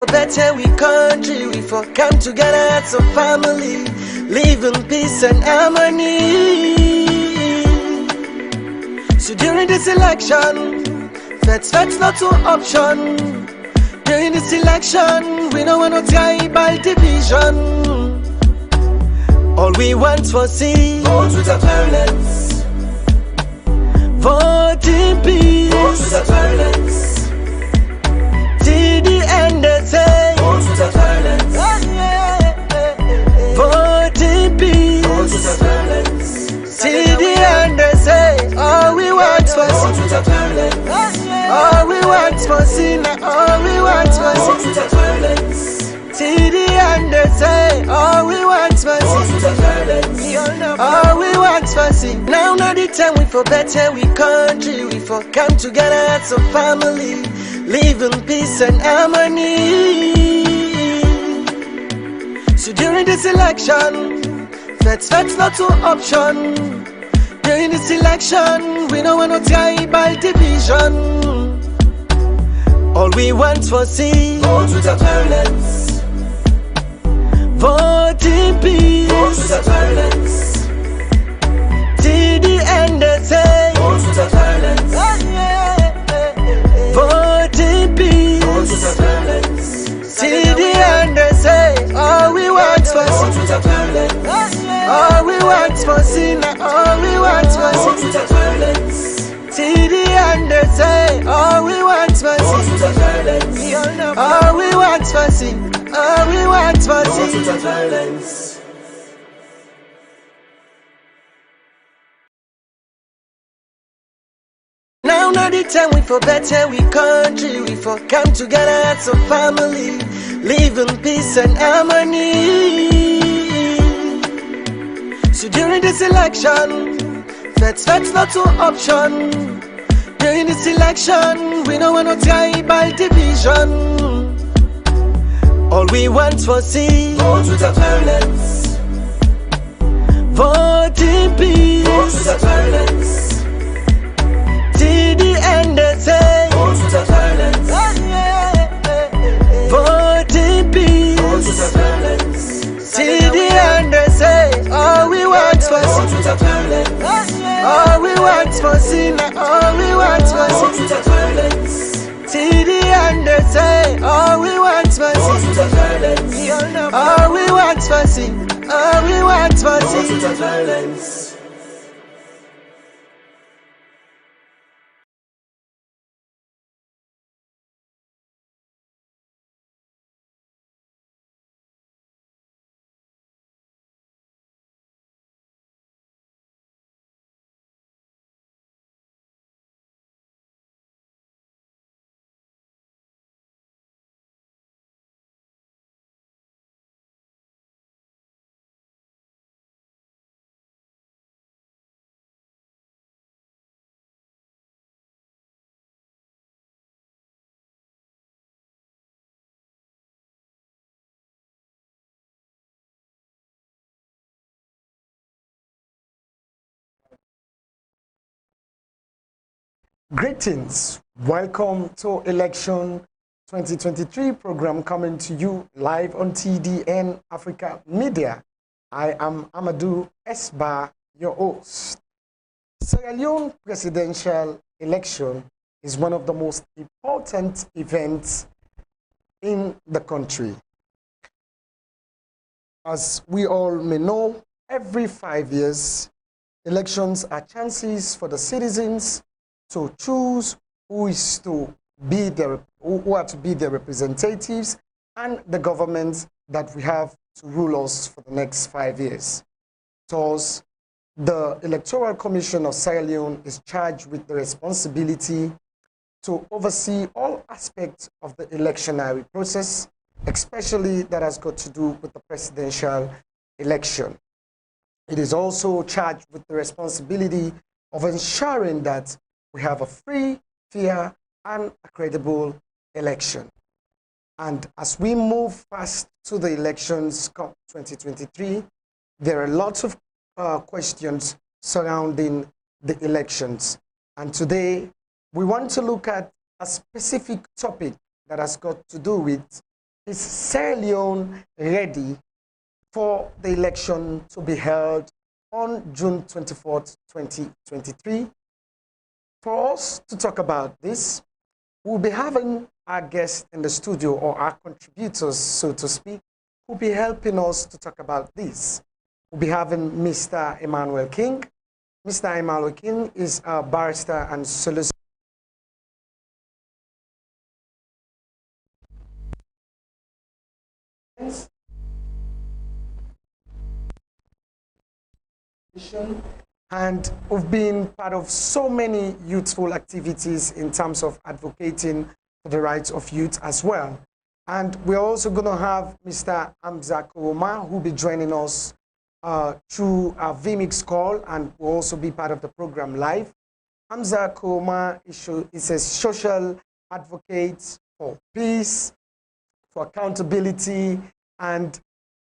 Better we country, we for come together as a family, live in peace and harmony. So during this election, that's not an option. During this election, we don't want no tribal division. All we want for see, vote without violence. Vote in peace. Vote without violence. Till the end they say, vote without violence. Vote in peace. Vote without violence. Till the end they say, all we want for see. Vote without violence. All we want for see, all we want for see. Vote without violence. Till the end they say, all we want for see. All we want for see. Now the time we for better we country, we for come together as a family, live in peace and harmony. So during this election, that's not an option. During this election, we don't want no tribal division. All we want for see, vote without violence. Vote in peace. Vote without violence. Till the end they say, vote without violence. Vote in peace. Vote without violence. Till the end they say, all we want for see. Vote without violence. All we want for see, all we want for see. Vote without violence. Till the end they say, all we want for see. Vote without violence. All we want for see. All we want for see. Vote without violence. Now the time we for better we country, we for come together as a family, live in peace and harmony. So during this election, that's not an option. During this election, we don't want no tribal division. All we want for see, vote without violence. Vote in peace. Vote without violence. Till the end they say, vote without violence. Vote in peace. Vote without violence. Till the end they say, all we want for see. Vote without violence. All we want for see, all we want for see. Vote without violence. Till the end they say, all we want for see. Vote without violence. All we want for see, all we want for see. Vote without violence. Greetings, welcome to Election 2023 program coming to you live on TDN Africa Media. I am AMADU Esba, your host. Sierra Leone presidential election is one of the most important events in the country. As we all may know, every 5 years, elections are chances for the citizens to choose who are to be their representatives and the government that we have to rule us for the next 5 years. Thus, the Electoral Commission of Sierra Leone is charged with the responsibility to oversee all aspects of the electionary process, especially that has got to do with the presidential election. It is also charged with the responsibility of ensuring that we have a free, fair, and a credible election. And as we move fast to the elections 2023, there are lots of questions surrounding the elections. And today, we want to look at a specific topic that has got to do with is Sierra Leone ready for the election to be held on June 24th, 2023? For us to talk about this, we'll be having our guests in the studio, or our contributors, so to speak, who'll be helping us to talk about this. We'll be having Mr. Emmanuel King. Mr. Emmanuel King is a barrister and solicitor. And we've been part of so many youthful activities in terms of advocating for the rights of youth as well. And we're also going to have Mr. HAMZA KOROMA, who will be joining us through our VMix call, and will also be part of the program live. HAMZA KOROMA is a social advocate for peace, for accountability, and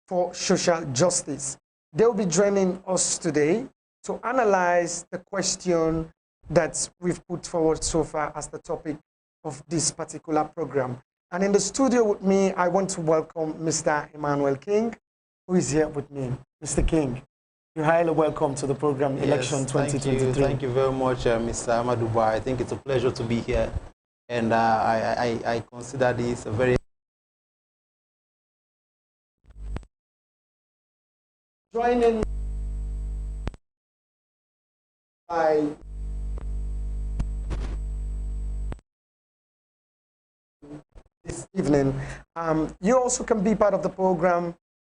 for social justice. They'll be joining us today to analyze the question that we've put forward so far as the topic of this particular program. And in the studio with me, I want to welcome Mr. Emmanuel King, who is here with me. Mr. King, you're highly welcome to the program Election 2023. Thank you very much, Mr. AMADU. I think it's a pleasure to be here. And I consider this a very... Joining by this evening. You also can be part of the program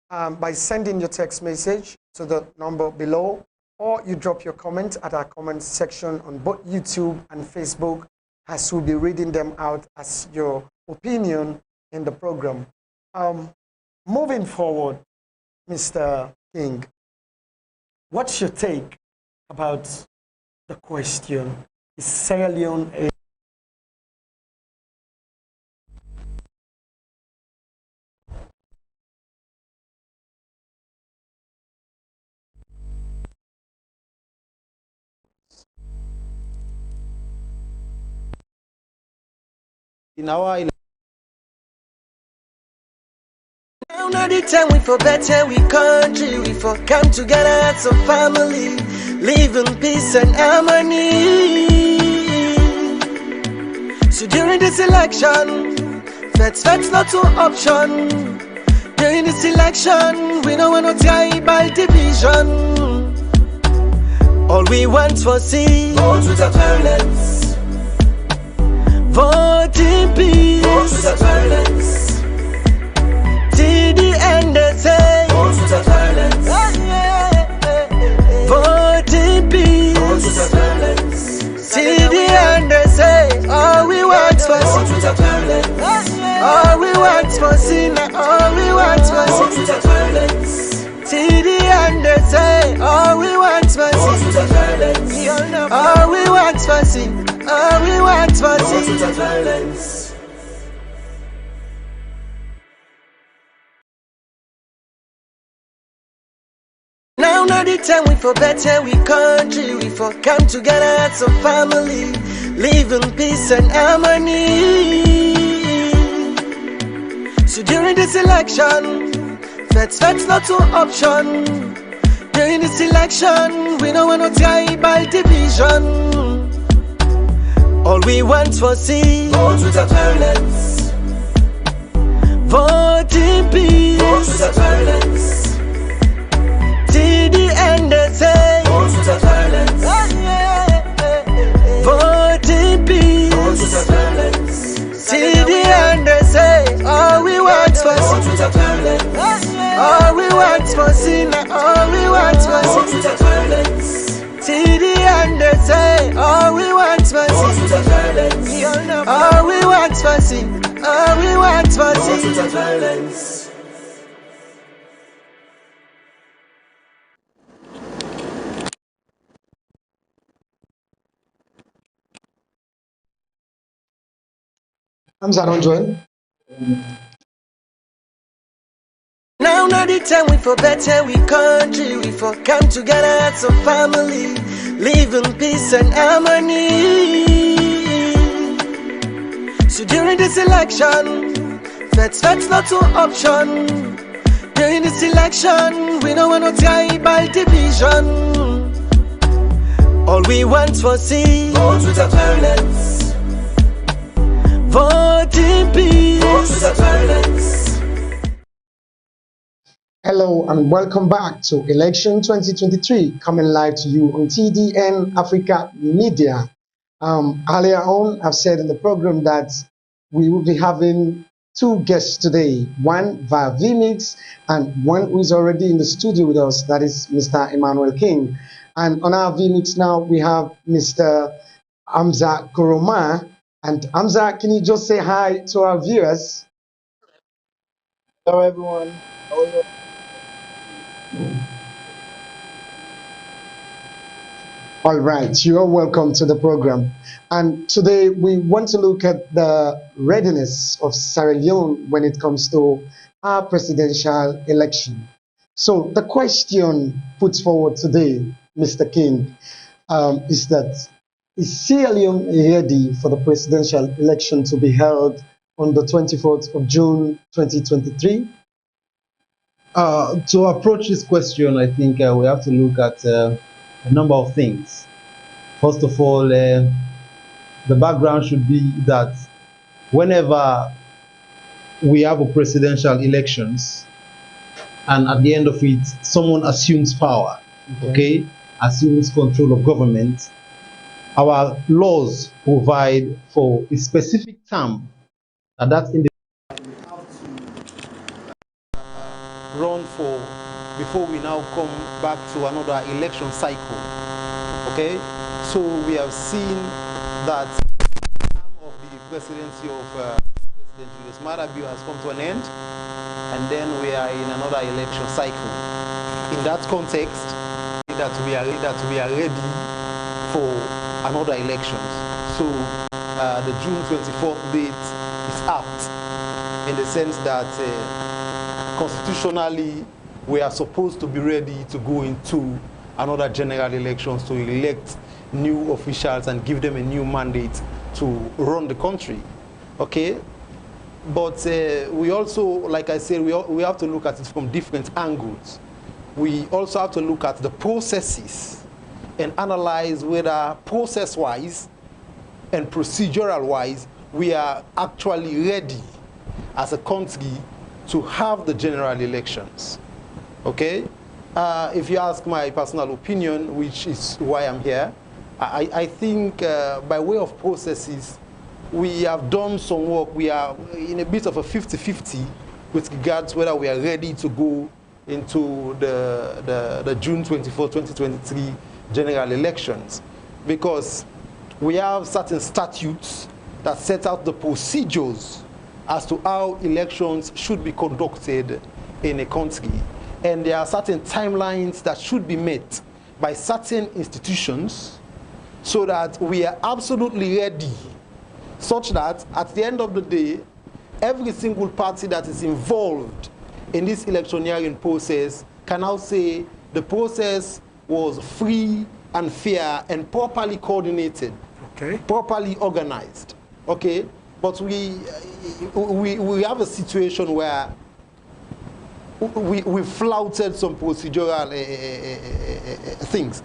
by sending your text message to the number below, or you drop your comment at our comment section on both YouTube and Facebook, as we'll be reading them out as your opinion in the program. Moving forward, Mr. King, what's your take about the question? Is Sierra Leone a... In our... Now not the time we for better, we country, we for come together as a family, live in peace and harmony. So during this election, that's not to option. During this election, we don't want to tribal division. All we want for see, vote without violence, vote in peace, vote without violence. Till the end they say, vote without violence, vote in peace, vote without violence. Till the end they say, all we want for sin, all we want for sin, all we want for sin, without violence. Till the end they say, all we want for sin, all we want for sin, all we want for sin, without violence. Now not the time we for better, we country, we for come together as a family, live in peace and harmony. So during this election, that's not to option. During this election, we don't want no tribal division. All we want for see, vote without violence, vote in peace, vote without violence. Till the end they say, vote without violence, vote in peace, vote without violence. Till the end they say, all we want for sin, all we want for sin, all we want for sin, vote without violence. Till the end they say, all we want for sin, all we want for sin, all we want for sin, vote without violence. HAMZA, don't join. Now not the time we for better, we country, we for come together as a family, live in peace and harmony. So during this election, That's not two option. During this election, we don't want to tie by division. All we want for see, vote without violence. Vote in peace, vote without violence. Hello and welcome back to Election 2023, coming live to you on TDN Africa Media. Earlier on, I've said in the program that we will be having two guests today, one via vMix and one who is already in the studio with us, that is Mr. Emmanuel King. And on our vMix now, we have Mr. HAMZA KOROMA. And HAMZA, can you just say hi to our viewers? Hello, everyone. How are you? All right, you are welcome to the program. And today we want to look at the readiness of Sierra Leone when it comes to our presidential election. So the question put forward today, Mr. King, is that is Sierra Leone ready for the presidential election to be held on the 24th of June 2023? To approach this question, I think we have to look at a number of things. First of all, the background should be that whenever we have a presidential elections and at the end of it, someone assumes power, okay, assumes control of government, our laws provide for a specific term that individual run for before we now come back to another election cycle. Okay, so we have seen that the term of the presidency of President Julius AMADU has come to an end, and then we are in another election cycle. In that context, that we are ready for another elections. So the June 24th date is apt in the sense that constitutionally, we are supposed to be ready to go into another general elections to elect new officials and give them a new mandate to run the country, okay? But we also, like I said, we have to look at it from different angles. We also have to look at the processes and analyze whether process-wise and procedural-wise we are actually ready as a country to have the general elections, okay? If you ask my personal opinion, which is why I'm here, I think by way of processes, we have done some work. We are in a bit of a 50-50 with regards whether we are ready to go into the June 24, 2023 general elections, because we have certain statutes that set out the procedures as to how elections should be conducted in a country. And there are certain timelines that should be met by certain institutions so that we are absolutely ready, such that at the end of the day, every single party that is involved in this electioneering process can now say the process was free and fair and properly coordinated, okay, properly organized, okay? But we have a situation where we flouted some procedural things.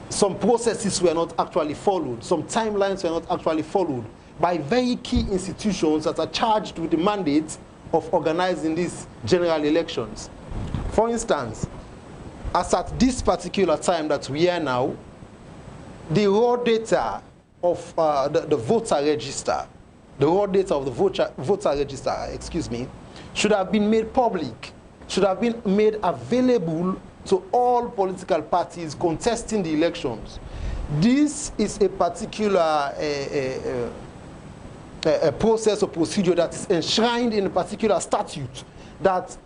Some processes were not actually followed. Some timelines were not actually followed by very key institutions that are charged with the mandate of organizing these general elections. For instance, as at this particular time that we are now, the raw data of the voter register, the raw data of the voter register, excuse me, should have been made public, should have been made available to all political parties contesting the elections. This is a particular a process or procedure that is enshrined in a particular statute that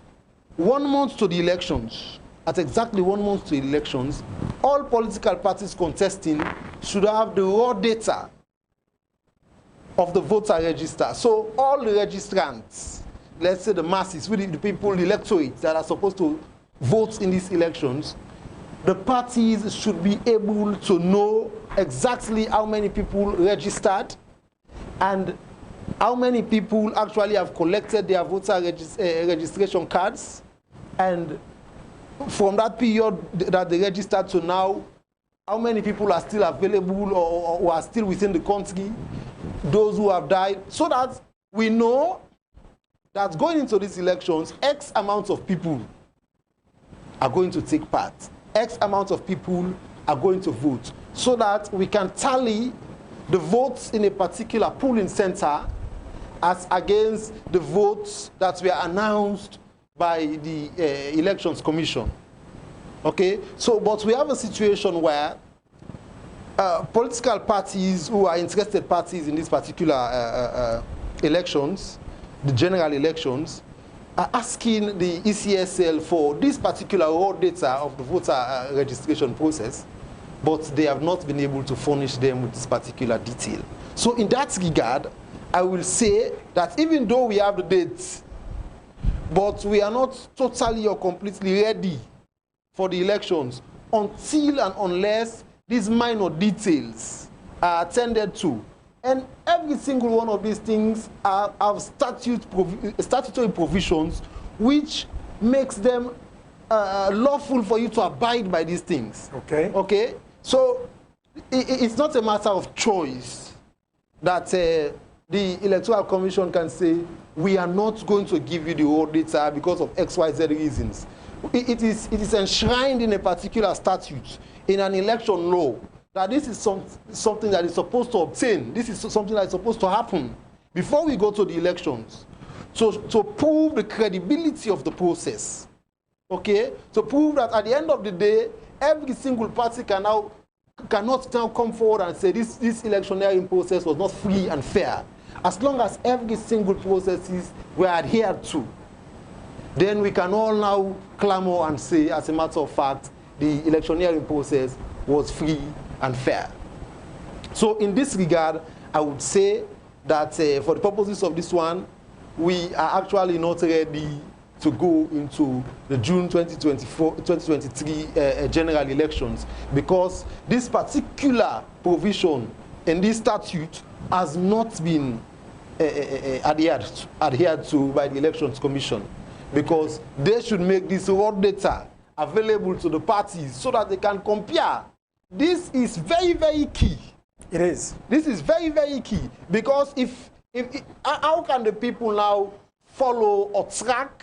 1 month to the elections, at exactly 1 month to the elections, all political parties contesting should have the raw data of the voter register. So all the registrants, let's say the masses, the people, the electorate that are supposed to vote in these elections, the parties should be able to know exactly how many people registered and how many people actually have collected their voter registration cards, and from that period that they registered to now, how many people are still available or are still within the country, those who have died, so that we know that going into these elections, X amount of people are going to take part, X amount of people are going to vote, so that we can tally the votes in a particular polling center as against the votes that were announced by the Elections Commission. Okay, so but we have a situation where political parties who are interested parties in these particular elections, the general elections, are asking the ECSL for this particular raw data of the voter registration process, but they have not been able to furnish them with this particular detail. So in that regard, I will say that even though we have the dates, but we are not totally or completely ready for the elections until and unless these minor details are attended to. And every single one of these things have statutory provisions which makes them lawful for you to abide by these things. Okay. Okay? So it's not a matter of choice that the Electoral Commission can say, we are not going to give you the raw data because of XYZ reasons. It is enshrined in a particular statute, in an election law, that this is something that is supposed to obtain. This is something that is supposed to happen before we go to the elections. So to prove the credibility of the process, okay? To prove that at the end of the day, every single party cannot now come forward and say this electioneering process was not free and fair. As long as every single processes were adhered to, then we can all now clamor and say, as a matter of fact, the electioneering process was free and fair. So in this regard, I would say that for the purposes of this one, we are actually not ready to go into the June 2023 general elections, because this particular provision in this statute has not been adhered to by the Elections Commission, because they should make this raw data available to the parties so that they can compare. This is very, very key. It is. This is very, very key, because how can the people now follow or track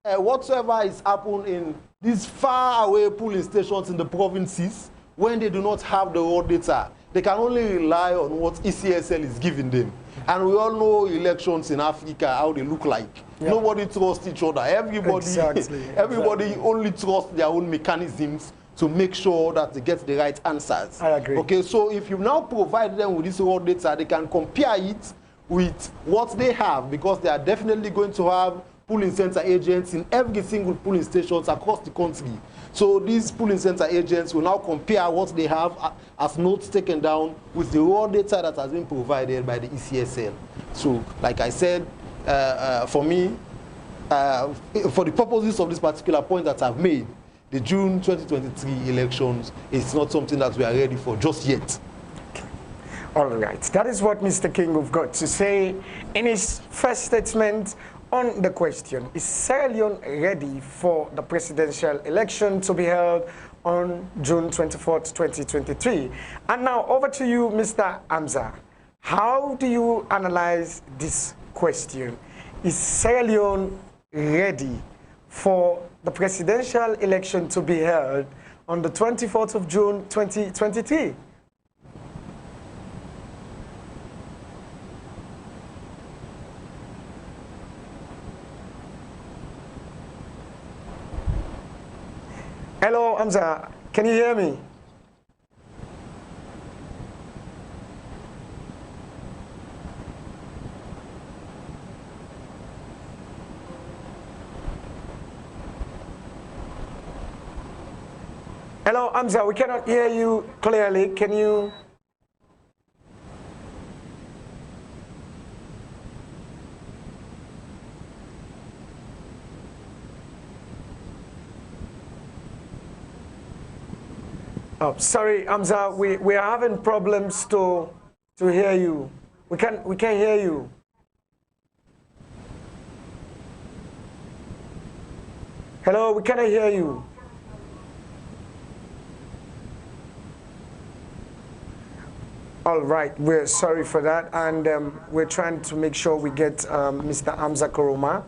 whatsoever is happening in these far away polling stations in the provinces when they do not have the raw data? They can only rely on what ECSL is giving them. And we all know elections in Africa, how they look like. Yeah. Nobody trusts each other. Everybody only trusts their own mechanisms to make sure that they get the right answers. I agree. Okay, so if you now provide them with this raw data, they can compare it with what they have, because they are definitely going to have polling center agents in every single polling stations across the country. So these polling center agents will now compare what they have as notes taken down with the raw data that has been provided by the ECSL. So, like I said, for me, for the purposes of this particular point that I've made, the June 2023 elections is not something that we are ready for just yet. All right. That is what Mr. King have got to say in his first statement on the question, is Sierra Leone ready for the presidential election to be held on June 24th, 2023? And now over to you, Mr. HAMZA. How do you analyze this question? Is Sierra Leone ready for the presidential election to be held on the 24th of June, 2023? Hello, HAMZA. Can you hear me? Hello, HAMZA. We cannot hear you clearly. Can you? Oh, sorry, HAMZA, we are having problems to hear you. We can't hear you. Hello, we cannot hear you. All right, we're sorry for that, and we're trying to make sure we get Mr. HAMZA KOROMA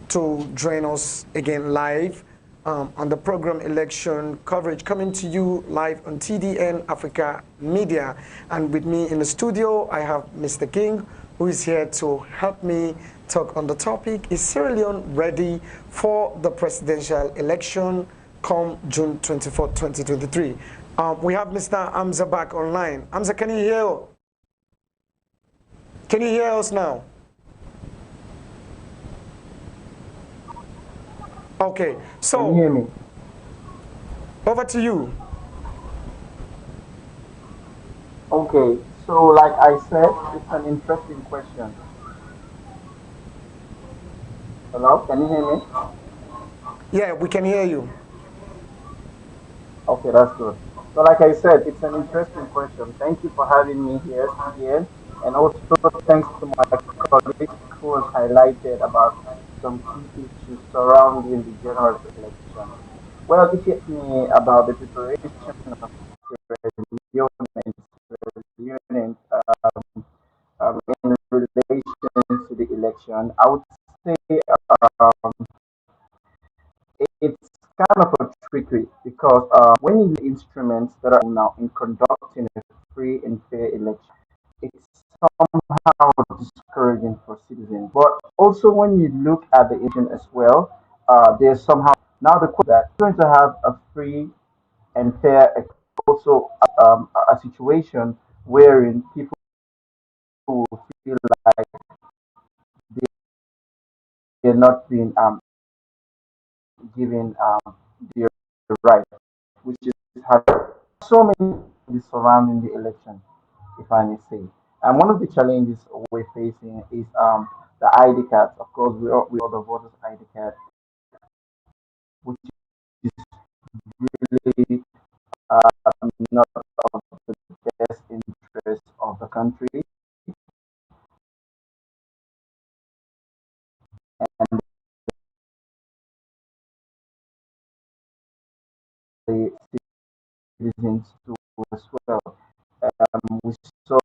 to join us again live on the program Election Coverage, coming to you live on TDN Africa Media. And with me in the studio, I have Mr. King, who is here to help me talk on the topic. Is Sierra Leone ready for the presidential election come June 24, 2023? We have Mr. HAMZA back online. HAMZA, can you hear? Can you hear us now? Okay, so can you hear me? Over to you. Okay, so like I said, it's an interesting question. Hello, can you hear me? Yeah, we can hear you. Okay, that's good. So like I said, it's an interesting question. Thank you for having me here, CDN, and also thanks to my colleague who has highlighted about some key issues surrounding the general election. Well, if you ask me about the preparation of Sierra Leone and Sierra Leone in relation to the election, I would say um, it's kind of a tricky because when you use instruments that are now in conducting a free and fair election, it's somehow discouraging for citizens. But also when you look at the election as well, there's somehow now the question that going to have a free and fair also a situation wherein people will feel like they're not being given their right, which is having so many surrounding the election, if I may say. And one of the challenges we're facing is the ID cards. Of course, we all the voters ID card, which is really not of the best interest of the country and the citizens too as well. We saw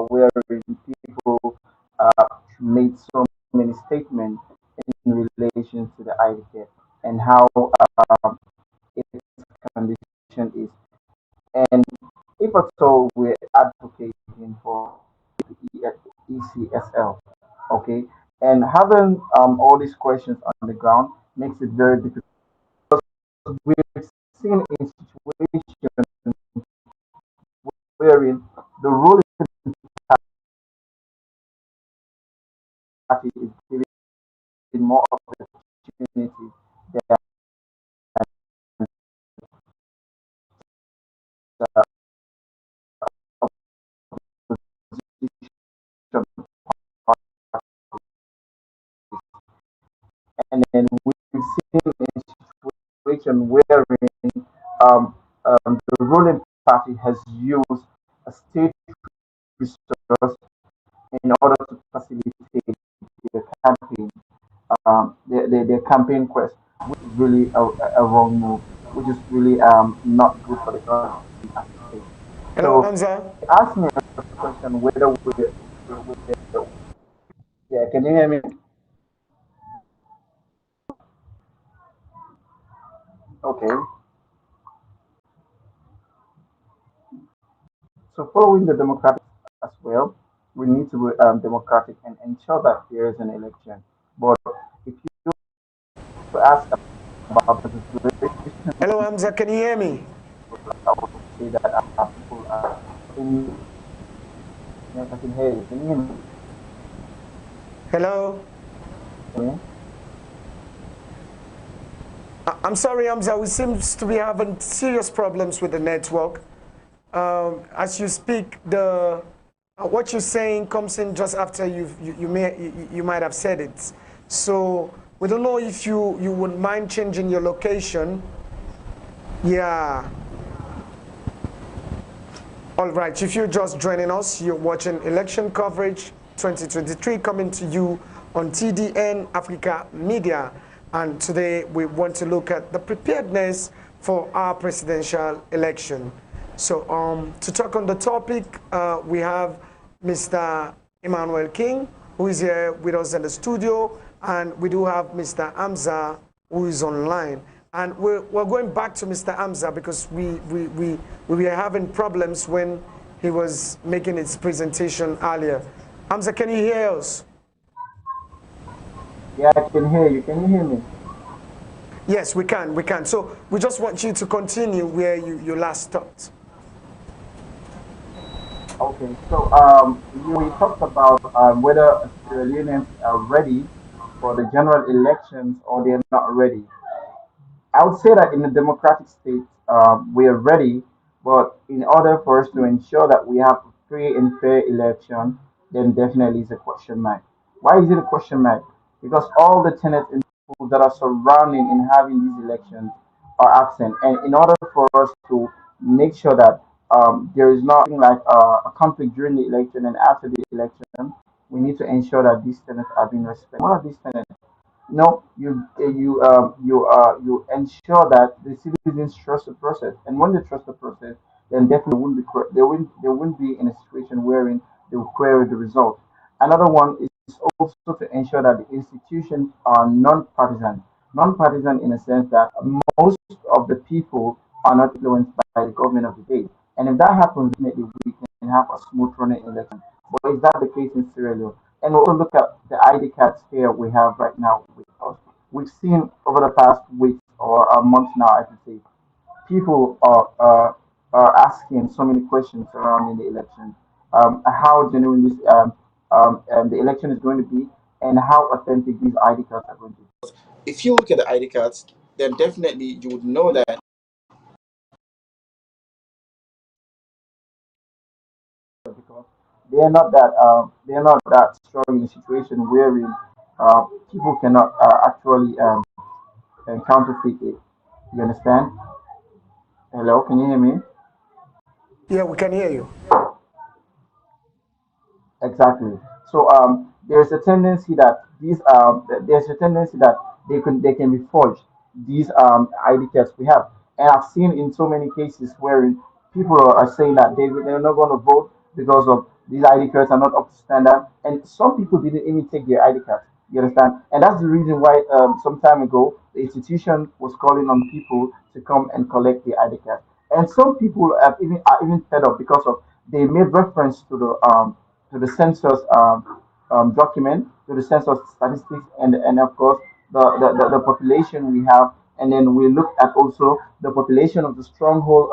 wherein people made so many statements in relation to the ID card and how its condition is. And if at all we're advocating for the ECSL, okay, and having all these questions on the ground makes it very difficult. We've seen a situation wherein the ruling party is given more opportunity than the opposition party. And then we've seen a situation wherein the ruling party has used a state resource in order to facilitate their campaign, their campaign quest, which is really a wrong move, which is really not good for the country as a state. Hello, So, HAMZA. ask me a question whether yeah, can you hear me? Okay. So, following the democratic as well, we need to be democratic and ensure that there is an election. But if you ask about the preparation, Hello, HAMZA. Can you hear me? I would say that people are in. Yes, I can hear you. Can you hear me? Hello. I'm sorry, HAMZA. We seem to be having serious problems with the network. As you speak, the what you're saying comes in just after you might have said it. So we don't know if you would mind changing your location. Yeah. All right. If you're just joining us, you're watching Election Coverage 2023 coming to you on TDN Africa Media. And today we want to look at the preparedness for our presidential election. So to talk on the topic, we have Mr. Emmanuel King, who is here with us in the studio, and we do have Mr. HAMZA, who is online. And we're going back to Mr. HAMZA because we were having problems when he was making his presentation earlier. HAMZA, can you hear us? Yeah, I can hear you. Can you hear me? Yes, we can. So we just want you to continue where you last stopped. Okay, so we talked about whether Sierra Leoneans are ready for the general elections or they're not ready. I would say that in a democratic state, we are ready, but in order for us to ensure that we have a free and fair election, then definitely it's a question mark. Why is it a question mark? Because all the tenets and rules that are surrounding in having these elections are absent. And in order for us to make sure that there is nothing like a conflict during the election and after the election, we need to ensure that these tenets are being respected. One of these tenets, no, you ensure that the citizens trust the process, and when they trust the process, then definitely they won't be in a situation wherein they will query the result. Another one is also to ensure that the institutions are non-partisan. Non-partisan in a sense that most of the people are not influenced by the government of the day. And if that happens, maybe we can have a smooth running election. But is that the case in Sierra Leone? And we also look at the ID cards here we have right now with us. We've seen over the past weeks or a month now, I should say, people are asking so many questions surrounding the election. How genuine the election is going to be, and how authentic these ID cards are going to be. If you look at the ID cards, then definitely you would know that because they are not that strong in a situation wherein people cannot actually counterfeit it. You understand? Hello, can you hear me? Yeah, we can hear you. Exactly. So there's a tendency that they can be forged. These ID cards we have, and I've seen in so many cases wherein people are saying that they're not going to vote because of these ID cards are not up to standard, and some people didn't even take their ID cards. You understand? And that's the reason why some time ago the institution was calling on people to come and collect the ID cards. And some people are even fed up because of they made reference to the census document, to the census statistics, and of course the population we have. And then we looked at also the population of the stronghold,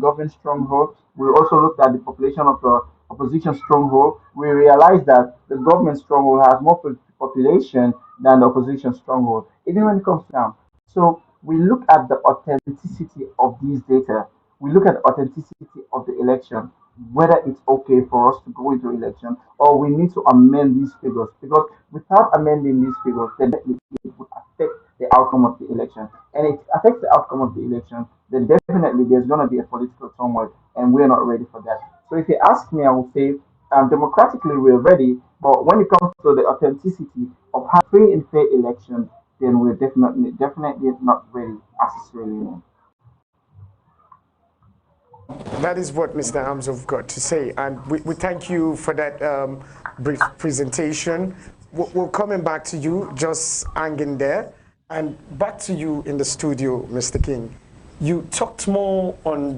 government stronghold. We also looked at the population of the opposition stronghold. We realized that the government stronghold has more population than the opposition stronghold, even when it comes down. So we look at the authenticity of these data. We look at the authenticity of the election, whether it's okay for us to go into election or we need to amend these figures. Because without amending these figures, then it would affect the outcome of the election. And it affects the outcome of the election, then definitely there's going to be a political turmoil, and we're not ready for that. So if you ask me, I would say democratically we're ready, but when it comes to the authenticity of having free and fair elections, then we're definitely not ready as a Sierra Leonean. That is what Mr. Hamzov got to say, and we thank you for that brief presentation. We're coming back to you, just hanging there, and back to you in the studio, Mr. King. You talked more on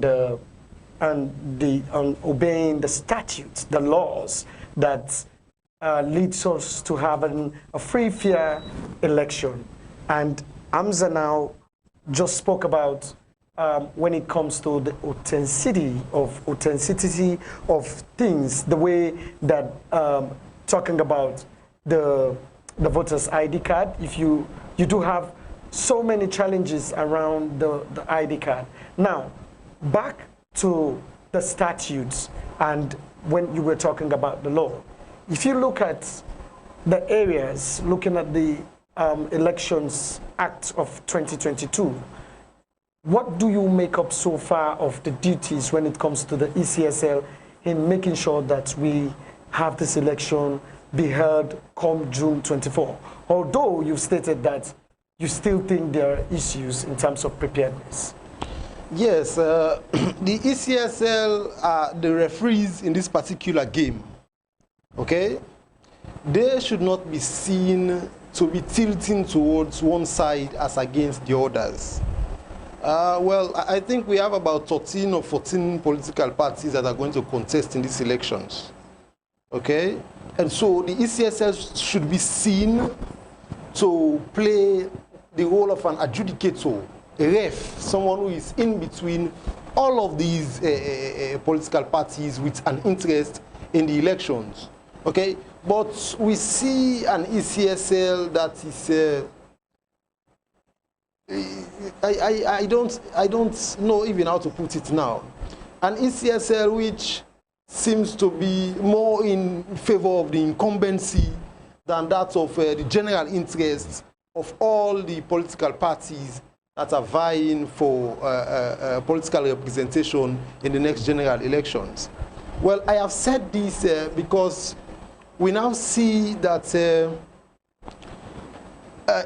on obeying the statutes, the laws that leads us to having a free, fair election, and Hamza now just spoke about when it comes to the authenticity of things, the way that talking about the voters ID card, if you do have so many challenges around the ID card. Now back to the statutes, and when you were talking about the law, if you look at the areas, looking at the Elections Act of 2022, what do you make up so far of the duties when it comes to the ECSL in making sure that we have this election be held come June 24? Although you've stated that you still think there are issues in terms of preparedness? Yes, the ECSL are the referees in this particular game, okay? They should not be seen to be tilting towards one side as against the others. Well, I think we have about 13 or 14 political parties that are going to contest in these elections, okay? And so the ECSL should be seen to play the role of an adjudicator, a ref, someone who is in between all of these political parties with an interest in the elections, okay? But we see an ECSL that is, I don't know even how to put it now. An ECSL which seems to be more in favor of the incumbency than that of the general interest of all the political parties that are vying for political representation in the next general elections. Well, I have said this because we now see that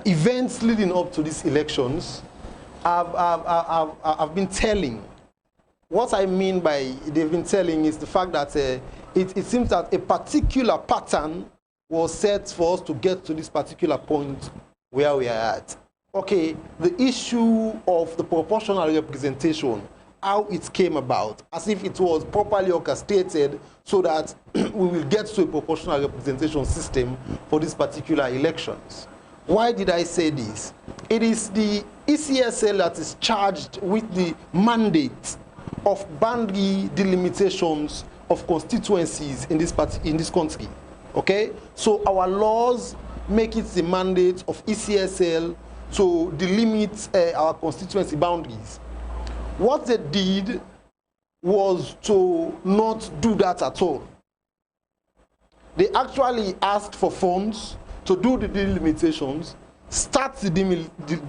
events leading up to these elections have been telling. What I mean by they've been telling is the fact that it seems that a particular pattern was set for us to get to this particular point where we are at. Okay, the issue of the proportional representation, how it came about, as if it was properly orchestrated so that we will get to a proportional representation system for these particular elections. Why did I say this? It is the ECSL that is charged with the mandate of boundary delimitations of constituencies in this country. Okay? So our laws make it the mandate of ECSL to delimit our constituency boundaries. What they did was to not do that at all. They actually asked for funds to do the delimitations, start the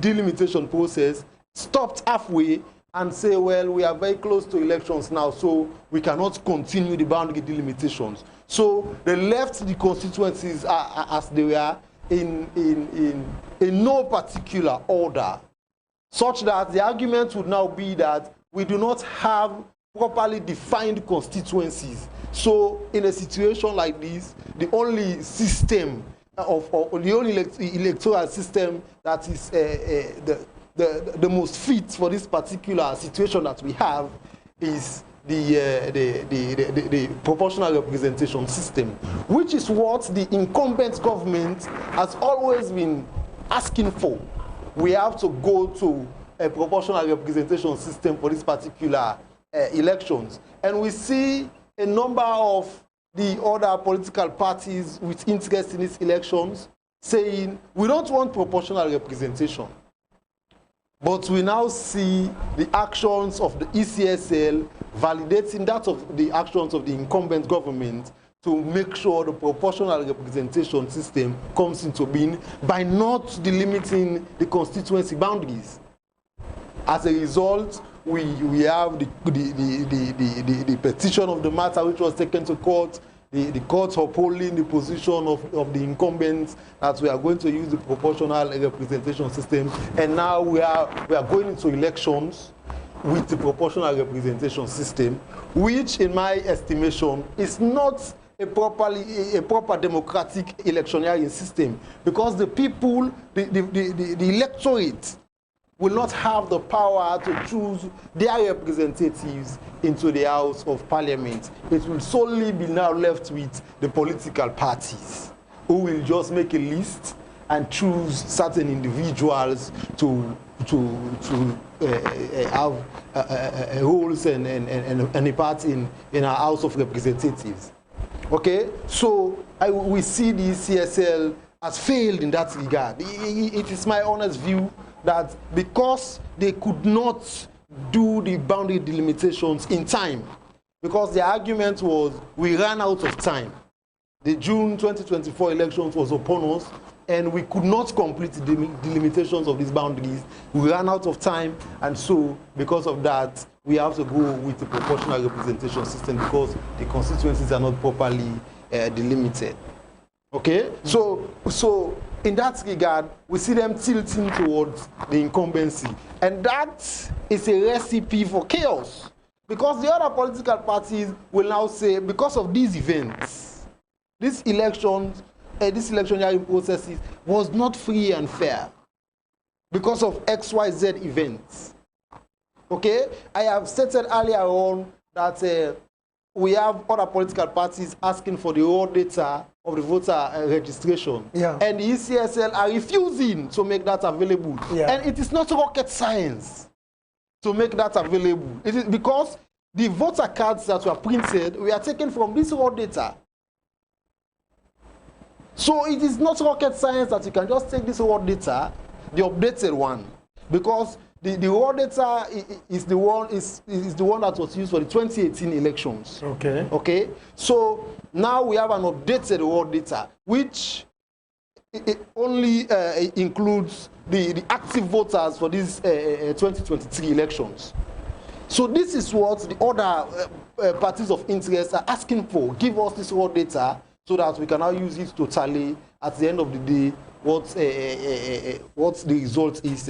delimitation process, stopped halfway, and say, well, we are very close to elections now, so we cannot continue the boundary delimitations. So they left the constituencies as they were in no particular order, such that the argument would now be that we do not have properly defined constituencies. So in a situation like this, the only system the only electoral system that is the most fit for this particular situation that we have is the proportional representation system, which is what the incumbent government has always been asking for. We have to go to a proportional representation system for this particular elections. And we see a number of the other political parties with interest in these elections saying, we don't want proportional representation. But we now see the actions of the ECSL validating that of the actions of the incumbent government to make sure the proportional representation system comes into being by not delimiting the constituency boundaries. As a result, we have the petition of the matter which was taken to court, the courts upholding the position of the incumbents that we are going to use the proportional representation system, and now we are going into elections with the proportional representation system, which in my estimation is not a proper democratic electioneering system, because the people, the electorate will not have the power to choose their representatives into the House of Parliament. It will solely be now left with the political parties, who will just make a list and choose certain individuals to have roles and a part in our House of Representatives. Okay, so we see the CSL has failed in that regard. It is my honest view that because they could not do the boundary delimitations in time, because the argument was we ran out of time. The June 2024 elections was upon us, and we could not complete the delimitations of these boundaries. We ran out of time, and so because of that, we have to go with the proportional representation system because the constituencies are not properly delimited. Okay, so in that regard, we see them tilting towards the incumbency. And that is a recipe for chaos. Because the other political parties will now say, because of these events, these elections, this electionary processes was not free and fair because of XYZ events. Okay? I have stated earlier on that we have other political parties asking for the raw data of the voter registration. Yeah. And the ECSL are refusing to make that available. Yeah. And it is not rocket science to make that available. It is because the voter cards that were printed were taken from this raw data. So it is not rocket science that you can just take this raw data, the updated one, because the raw data is the one that was used for the 2018 elections. Okay. Okay. So now we have an updated raw data, which it only includes the active voters for these 2023 elections. So this is what the other parties of interest are asking for. Give us this raw data so that we can now use it to tally at the end of the day what the result is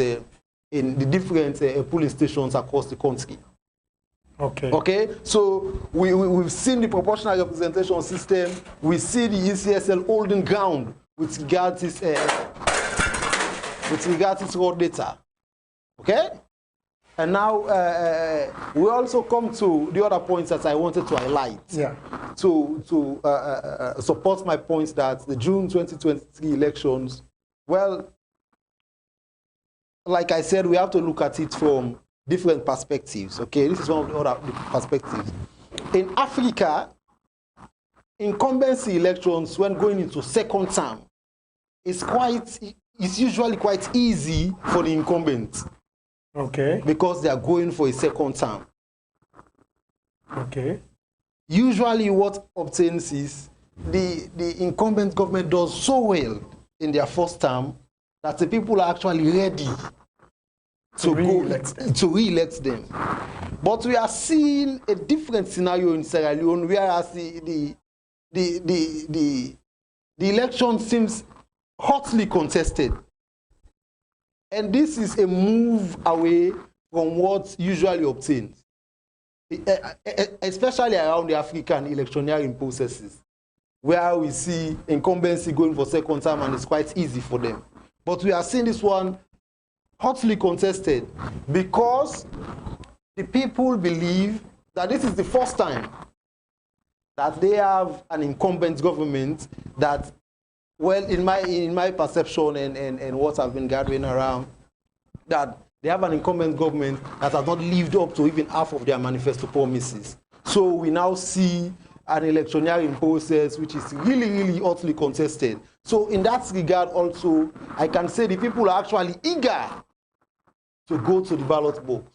in the different polling stations across the country. Okay. Okay. So we've seen the proportional representation system. We see the ECSL holding ground with regards to its raw data. Okay. And now we also come to the other points that I wanted to highlight. Yeah. To support my points that the June 2023 elections, well, like I said, we have to look at it from different perspectives. Okay, this is one of the other perspectives. In Africa, incumbency elections, when going into second term, it's usually quite easy for the incumbent. Okay. Because they are going for a second term. Okay. Usually what obtains is the incumbent government does so well in their first term that the people are actually ready to re-elect them. But we are seeing a different scenario in Sierra Leone, whereas the election seems hotly contested. And this is a move away from what usually obtains, especially around the African electioneering processes, where we see incumbency going for second term and it's quite easy for them. But we are seeing this one hotly contested because the people believe that this is the first time that they have an incumbent government that, well, in my perception and what I've been gathering around, that they have an incumbent government that has not lived up to even half of their manifesto promises. So we now see an electioneering process which is really, really hotly contested. So in that regard also, I can say the people are actually eager to go to the ballot box.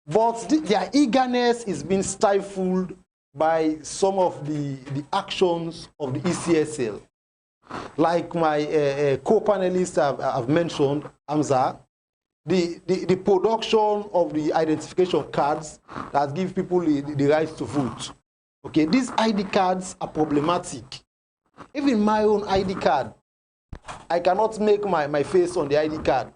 But their eagerness is being stifled by some of the actions of the ECSL. Like my co-panelists have mentioned, HAMZA, the production of the identification cards that give people the right to vote. Okay, these ID cards are problematic. Even my own ID card, I cannot make my face on the ID card.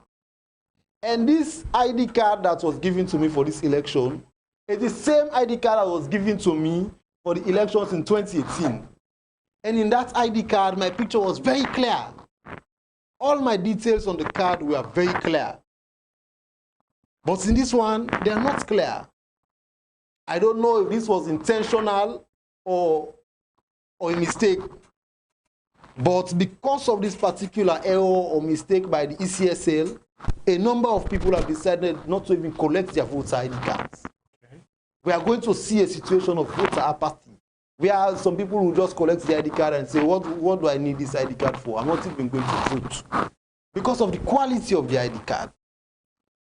And this ID card that was given to me for this election is the same ID card that was given to me for the elections in 2018. And in that ID card, my picture was very clear. All my details on the card were very clear. But in this one, they are not clear. I don't know if this was intentional or a mistake. But because of this particular error or mistake by the ECSL, a number of people have decided not to even collect their voter ID cards. Okay. We are going to see a situation of voter apathy, where some people will just collect the ID card and say, what do I need this ID card for? I'm not even going to vote. Because of the quality of the ID card.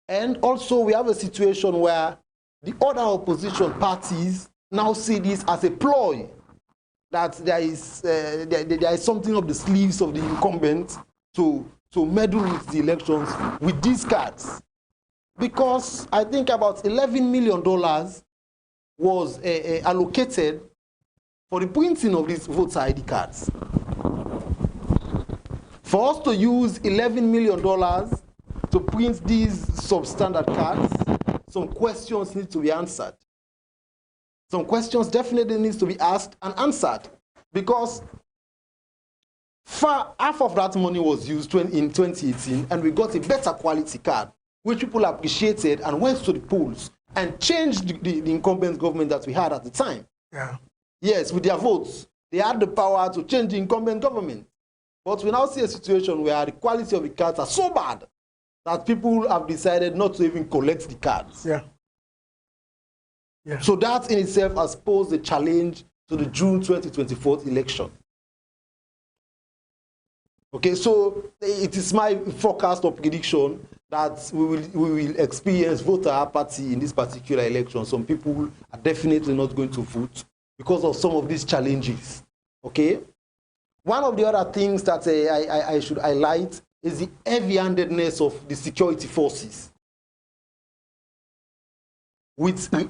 And also we have a situation where the other opposition parties now see this as a ploy, that there is something up the sleeves of the incumbent to meddle with the elections with these cards. Because I think about $11 million was allocated for the printing of these voter ID cards. For us to use $11 million to print these substandard cards, some questions need to be answered. Some questions definitely need to be asked and answered, because half of that money was used in 2018, and we got a better quality card, which people appreciated and went to the polls and changed the incumbent government that we had at the time. Yeah. Yes, with their votes. They had the power to change the incumbent government. But we now see a situation where the quality of the cards are so bad that people have decided not to even collect the cards. Yeah. Yeah. So that in itself has posed a challenge to the June 2024 election. Okay, so it is my forecast or prediction that we will experience voter apathy in this particular election. Some people are definitely not going to vote because of some of these challenges. Okay? One of the other things that I should highlight is the heavy-handedness of the security forces,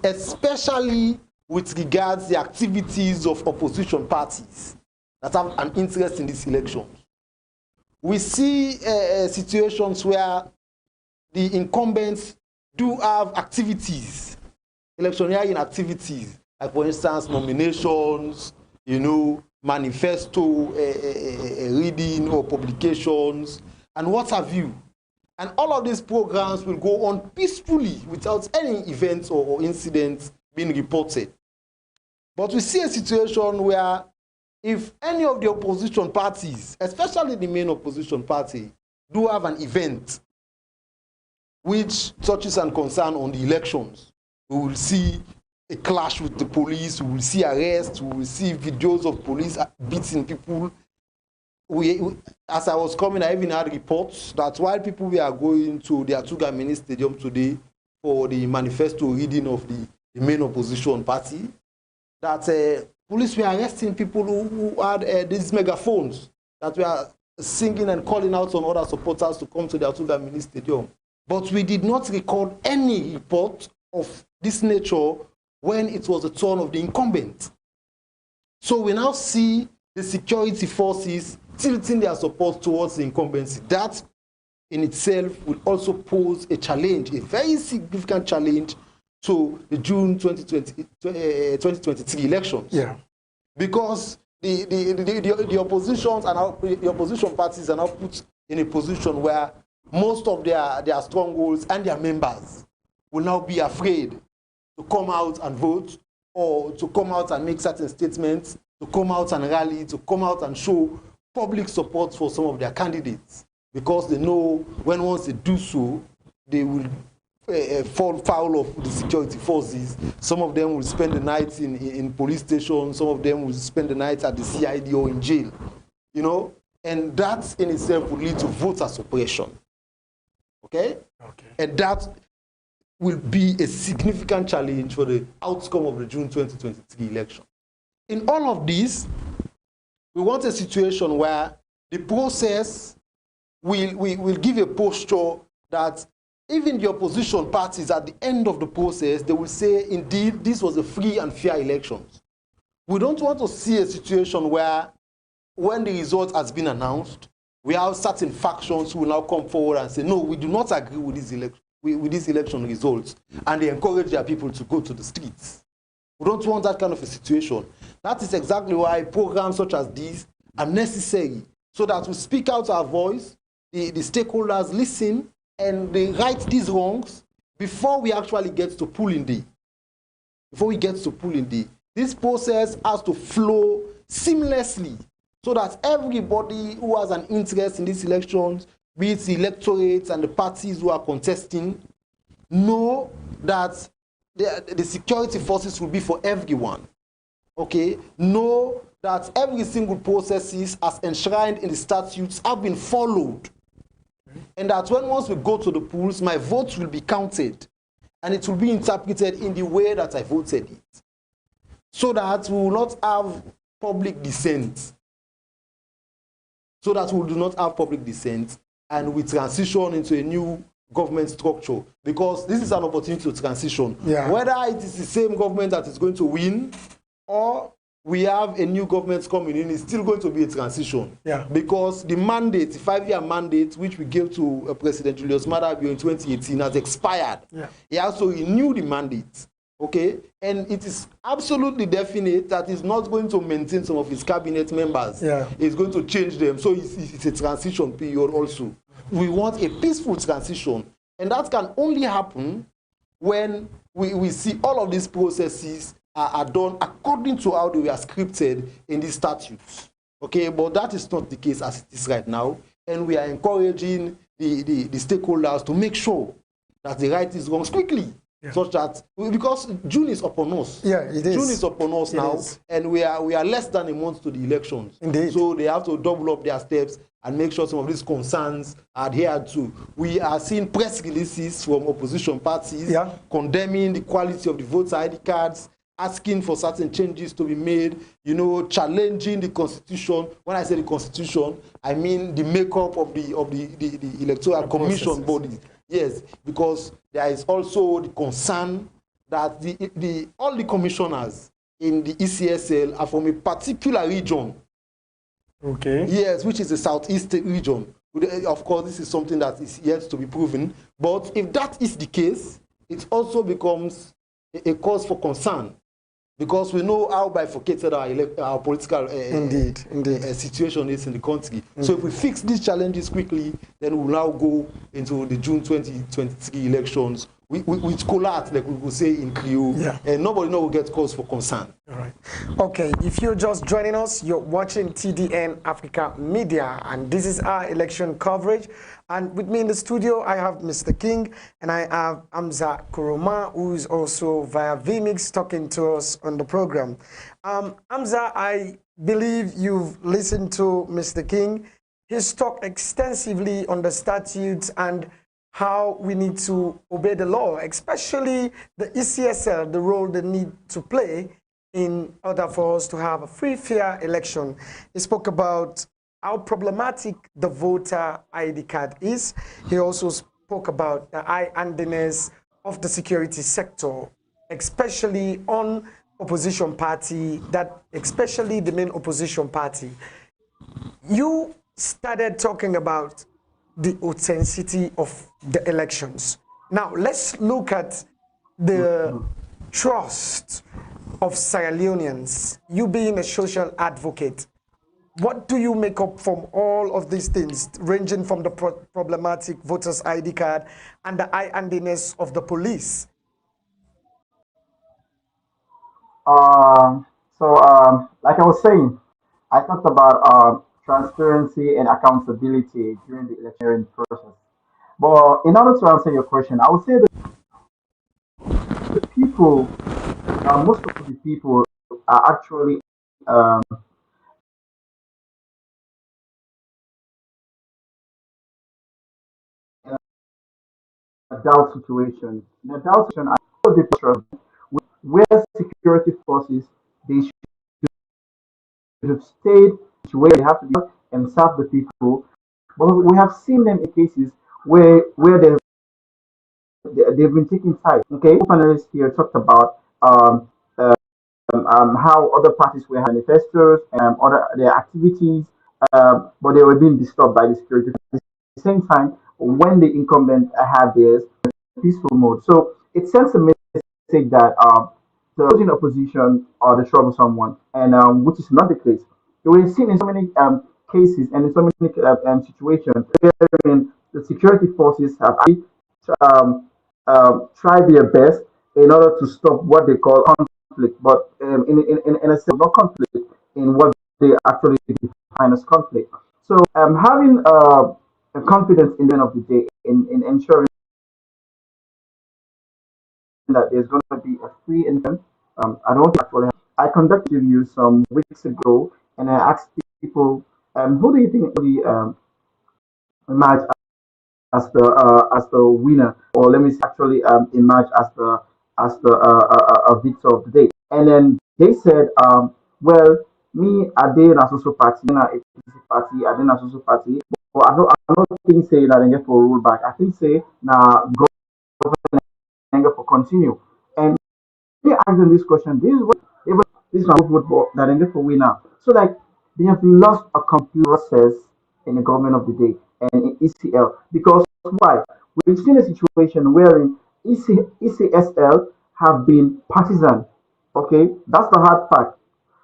especially with regards to the activities of opposition parties that have an interest in this election. We see situations where the incumbents do have activities, electioneering activities, like for instance, nominations, manifesto reading or publications, and what have you. And all of these programs will go on peacefully without any events or incidents being reported. But we see a situation where if any of the opposition parties, especially the main opposition party, do have an event which touches and concerns on the elections, we will see a clash with the police, we will see arrests, we will see videos of police beating people. As I was coming, I even had reports that while people were going to the Atuga Mini Stadium today for the manifesto reading of the main opposition party, that police were arresting people who had these megaphones that were singing and calling out on other supporters to come to the Atuga Mini Stadium. But we did not record any report of this nature when it was the turn of the incumbent. So we now see the security forces tilting their support towards the incumbency. That in itself will also pose a challenge, a very significant challenge to the June 2023 elections. Yeah. Because the opposition parties are now put in a position where most of their strongholds and their members will now be afraid to come out and vote, or to come out and make certain statements, to come out and rally, to come out and show public support for some of their candidates, because they know when once they do so, they will fall foul of the security forces. Some of them will spend the night in police stations, some of them will spend the night at the CID or in jail, and that in itself will lead to voter suppression. Okay? And that will be a significant challenge for the outcome of the June 2023 election. In all of this, we want a situation where the process will give a posture that even the opposition parties at the end of the process, they will say, indeed, this was a free and fair election. We don't want to see a situation where when the result has been announced, we have certain factions who will now come forward and say, no, we do not agree with these election results, and they encourage their people to go to the streets. We don't want that kind of a situation. That is exactly why programs such as these are necessary, so that we speak out our voice, the stakeholders listen, and they right these wrongs before we actually get to polling day. Before we get to polling day. This process has to flow seamlessly so that everybody who has an interest in these elections, be it the electorates and the parties who are contesting, know that the security forces will be for everyone. Okay? Know that every single processes as enshrined in the statutes have been followed. And that once we go to the polls, my votes will be counted. And it will be interpreted in the way that I voted it. So that we will not have public dissent. So that we do not have public dissent, and we transition into a new government structure, because this is an opportunity to transition. Yeah. Whether it is the same government that is going to win, or we have a new government coming in, it's still going to be a transition. Yeah. Because the mandate, the 5-year mandate, which we gave to President Julius Maada Bio in 2018 has expired. Yeah. He also renewed the mandate. Okay? And it is absolutely definite that he's not going to maintain some of his cabinet members. Yeah. He's going to change them. So it's a transition period also. We want a peaceful transition. And that can only happen when we see all of these processes are done according to how they were scripted in the statutes. Okay, but that is not the case as it is right now. And we are encouraging the stakeholders to make sure that the right is wrongs quickly. Yeah. Such that, because June is upon us. Yeah, it is. June is upon us now, and we are less than a month to the elections. Indeed. So they have to double up their steps and make sure some of these concerns are adhered to. We are seeing press releases from opposition parties condemning the quality of the voter ID cards, asking for certain changes to be made, you know, challenging the constitution. When I say the constitution, I mean the makeup of the electoral commission body. Yes, because there is also the concern that all the commissioners in the ECSL are from a particular region. Okay. Yes, which is the southeast region. Of course, this is something that is yet to be proven. But if that is the case, it also becomes a cause for concern, because we know how bifurcated our political situation is in the country. So if we fix these challenges quickly, then we'll now go into the June 2023 elections with collapse, like we would say in Creole, and nobody will get cause for concern. All right. Okay, if you're just joining us, you're watching TDN Africa Media, and this is our election coverage. And with me in the studio, I have Mr. King, and I have HAMZA KOROMA, who is also via vMix talking to us on the program. HAMZA, I believe you've listened to Mr. King. He's talked extensively on the statutes and how we need to obey the law, especially the ECSL, the role they need to play in order for us to have a free, fair election. He spoke about how problematic the voter ID card is. He also spoke about the high-handedness of the security sector, especially on opposition party, especially the main opposition party. You started talking about the authenticity of the elections. Now, let's look at the trust of Sierra Leoneans. You being a social advocate, what do you make up from all of these things, ranging from the problematic voters' ID card and the high-handedness of the police? Like I was saying, I talked about transparency and accountability during the electioneering process. But in order to answer your question, I would say that the people, most of the people are actually in a doubt situation. In a doubt situation, I know the picture where security forces they should have stayed where they have to be and serve the people. But we have seen them in cases where they've been taking sides. Okay, panelists here talked about how other parties were manifestos and other their activities, but they were being disturbed by the security. At the same time, when the incumbent had theirs, peaceful mode. So it sends a message that the opposition are the troublesome one, and which is not the case. We've seen in so many cases and in so many situations wherein the security forces have um, tried their best in order to stop what they call conflict, but in a sense, not conflict, in what they actually define as conflict. So having a confidence in the end of the day in ensuring that there's going to be a free income, I don't actually have. I conducted reviews some weeks ago, and I asked people, who do you think will emerge as the winner, or let me say actually emerge as the victor of the day? And then they said, well, me, I did an associate party, then I party, I did an associate party, but I don't think say that I get for roll back. I think say now government for continue. And they ask them this question. This is what This one vote for that they get for we now. So like they have lost a complete process in the government of the day and in ECL because why? We've seen a situation wherein ECSL have been partisan. Okay, that's the hard part.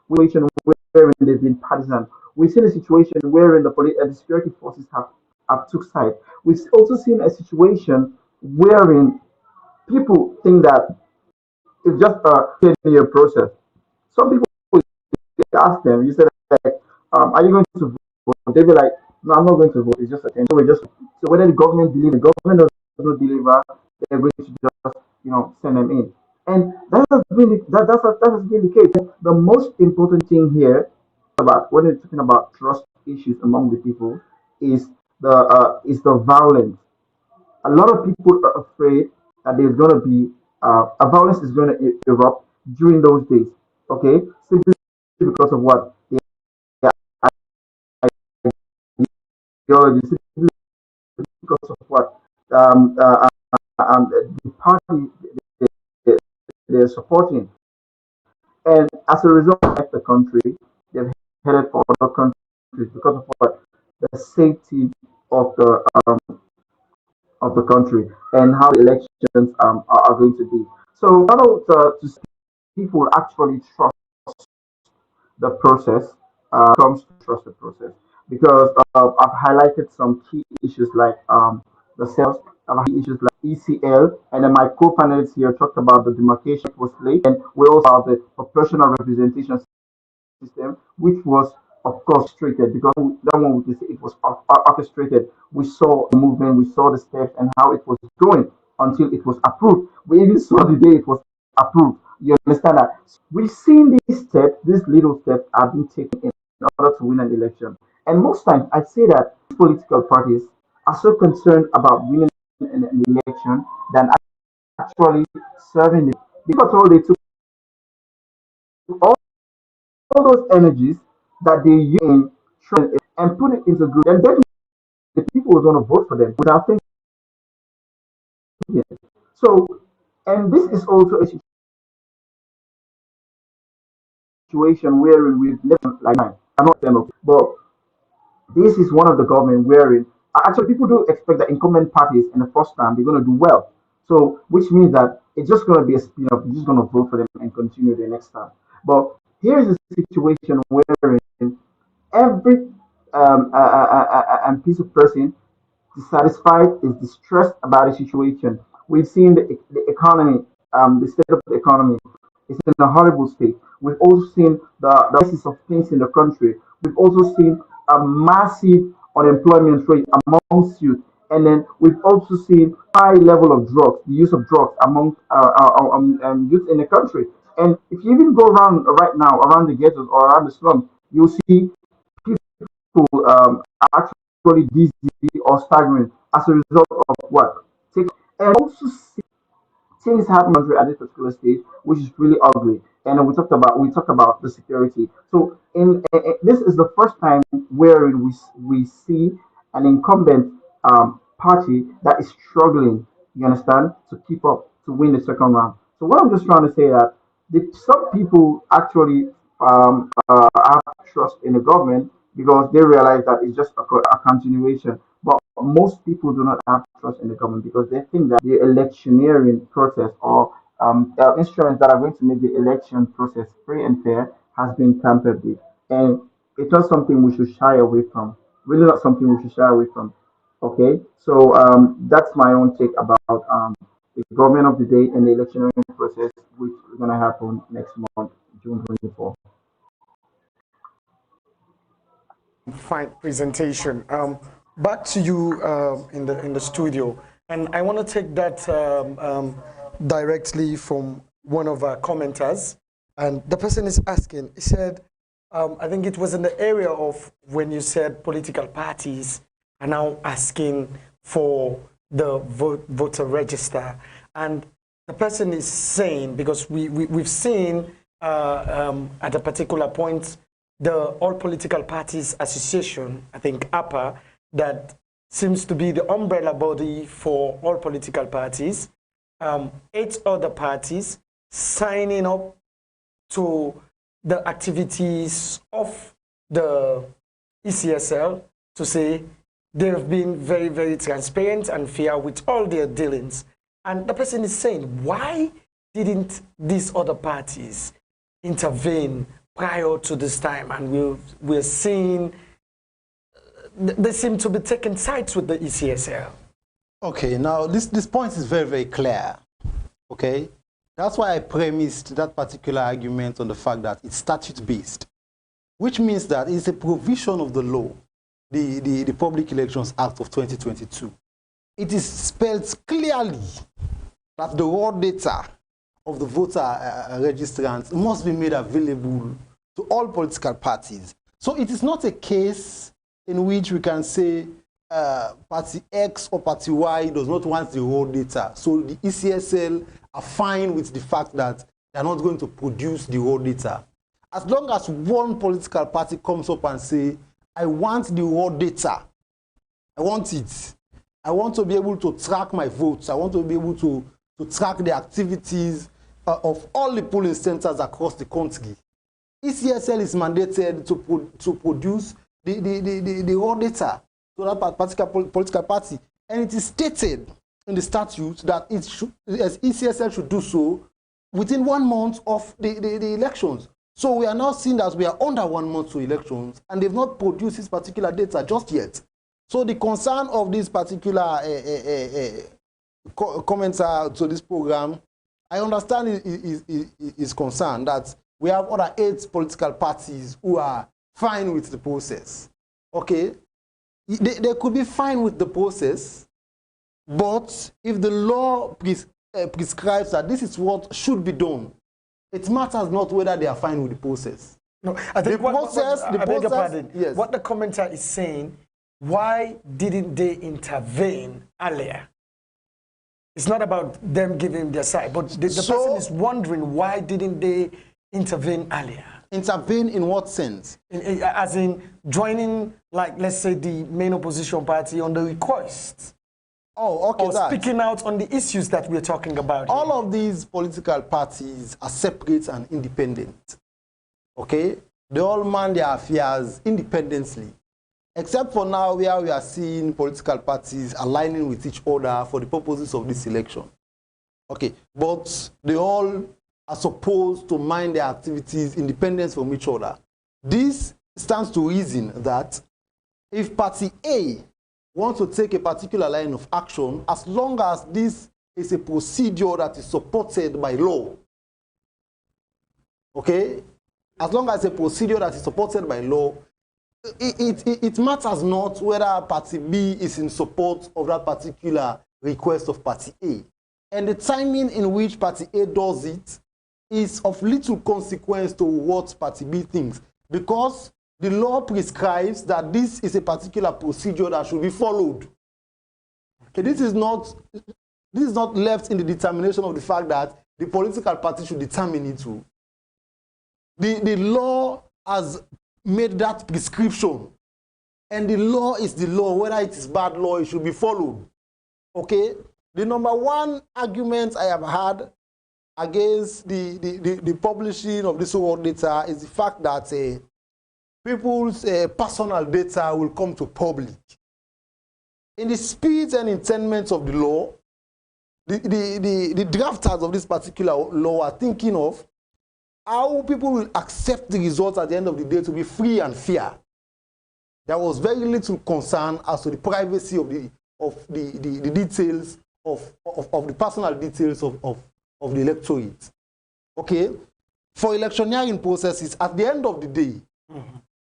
Situation wherein they've been partisan. We've seen a situation wherein the security forces have took side. We've also seen a situation wherein people think that it's just a 10-year process. Some people ask them, you said like, are you going to vote? They'll be like, no, I'm not going to vote. It's just a 10. So we just so whether the government does not deliver, they're going to just send them in. And that has been the case. The most important thing here about when we're talking about trust issues among the people is the violence. A lot of people are afraid that there's going to be a violence is going to erupt during those days. Okay, simply because of what the ideology, simply because of what the party they- they're supporting, and as a result, of the country, they've headed for other countries because of what the safety of the country and how the elections are going to be. So, not all to see people actually trust the process, comes to trust the process because I've highlighted some key issues like the cells, I've highlighted issues like ECL, and then my co-panelists here talked about the demarcation was late, and we also have the proportional representation system, which was of course orchestrated because that one we can say it was orchestrated. We saw the movement, we saw the steps and how it was going until it was approved. We even saw the day it was approved. You understand that? We've seen these steps, these little steps are being taken in order to win an election. And most times I say that political parties are so concerned about winning an election than actually serving it. Because all they took all those energies that they use in and put it into group, then definitely the people are going to vote for them without thinking. So, and this is also a situation where we've never like I'm not them, okay, but this is one of the government wherein actually people do expect that incumbent parties in the first time they're going to do well. So, which means that it's just going to be a spin off. You're just going to vote for them and continue the next time. But here's a situation wherein every piece of person dissatisfied, is distressed about the situation. We've seen the economy, the state of the economy is in a horrible state. We've also seen the crisis of things in the country. We've also seen a massive unemployment rate amongst youth. And then we've also seen high level of drugs, the use of drugs among youth in the country. And if you even go around right now, around the ghettos or around the slums, you'll see people are actually dizzy or staggering as a result of what? And also see things happen at this particular stage, which is really ugly. And then we talked about the security. So this is the first time where we see an incumbent party that is struggling. You understand to keep up to win the second round. So what I'm just trying to say that some people actually have trust in the government because they realize that it's just a continuation. But most people do not have trust in the government because they think that the electioneering process or instruments that are going to make the election process free and fair has been tampered with. And it's not something we should shy away from. Really not something we should shy away from. Okay, so that's my own take about the government of the day and the electioneering process, which is going to happen next month, June 24th. Fine presentation. Back to you in the studio, and I want to take that directly from one of our commenters, and the person is asking. He said, I think it was in the area of when you said political parties are now asking for the voter register, and the person is saying because we've seen at a particular point the All Political Parties Association, I think APA, that seems to be the umbrella body for all political parties, 8 other parties signing up to the activities of the ECSL to say they've been very, very transparent and fair with all their dealings. And the person is saying, why didn't these other parties intervene prior to this time? And we're seeing they seem to be taking sides with the ECSL. Okay, now this point is very, very clear. Okay, that's why I premised that particular argument on the fact that it's statute-based, which means that it's a provision of the law, the Public Elections Act of 2022. It is spelled clearly that the raw data of the voter registrants must be made available to all political parties. So it is not a case in which we can say party X or party Y does not want the raw data. So the ECSL are fine with the fact that they are not going to produce the raw data. As long as one political party comes up and say, I want the raw data, I want it. I want to be able to track my votes. I want to be able to track the activities of all the polling centers across the country. ECSL is mandated to produce the raw data to that particular political party. And it is stated in the statute that it should, as ECSL should do so within 1 month of the elections. So we are now seeing that we are under 1 month to elections and they've not produced this particular data just yet. So the concern of this particular commenter to this program, I understand is concerned that we have other 8 political parties who are fine with the process. Okay, they could be fine with the process, but if the law prescribes that this is what should be done, it matters not whether they are fine with the process. No, I think what the commenter is saying, why didn't they intervene earlier? It's not about them giving their side, but the person is wondering, why didn't they intervene earlier? Intervene in what sense? As in joining, like, let's say, the main opposition party on the request. Oh, okay. Or speaking out on the issues that we're talking about. All of these political parties are separate and independent. Okay? They all man their affairs independently. Except for now, where we are seeing political parties aligning with each other for the purposes of this election. Okay, but they all are supposed to mind their activities independent from each other. This stands to reason that if Party A wants to take a particular line of action, as long as this is a procedure that is supported by law, okay, as long as a procedure that is supported by law, it matters not whether Party B is in support of that particular request of Party A. And the timing in which Party A does it is of little consequence to what Party B thinks, because the law prescribes that this is a particular procedure that should be followed. Okay, this is not left in the determination of the fact that the political party should determine it too. The law has made that prescription, and the law is the law. Whether it is bad law, it should be followed. Okay? The number one argument I have had against the publishing of this raw data is the fact that people's personal data will come to public. In the spirit and intent of the law, the drafters of this particular law are thinking of how people will accept the results at the end of the day to be free and fair. There was very little concern as to the privacy of the details of the personal details of the electorate. Okay? For electioneering processes, at the end of the day,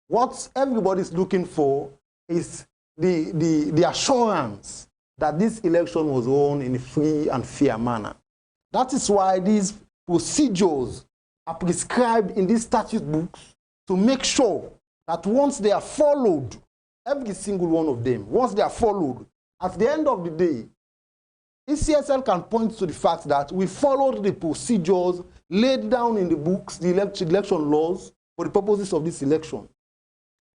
what everybody's looking for is the assurance that this election was run in a free and fair manner. That is why these procedures are prescribed in these statute books to make sure that once they are followed, every single one of them, once they are followed, at the end of the day, ECSL can point to the fact that we followed the procedures laid down in the books, the election laws, for the purposes of this election.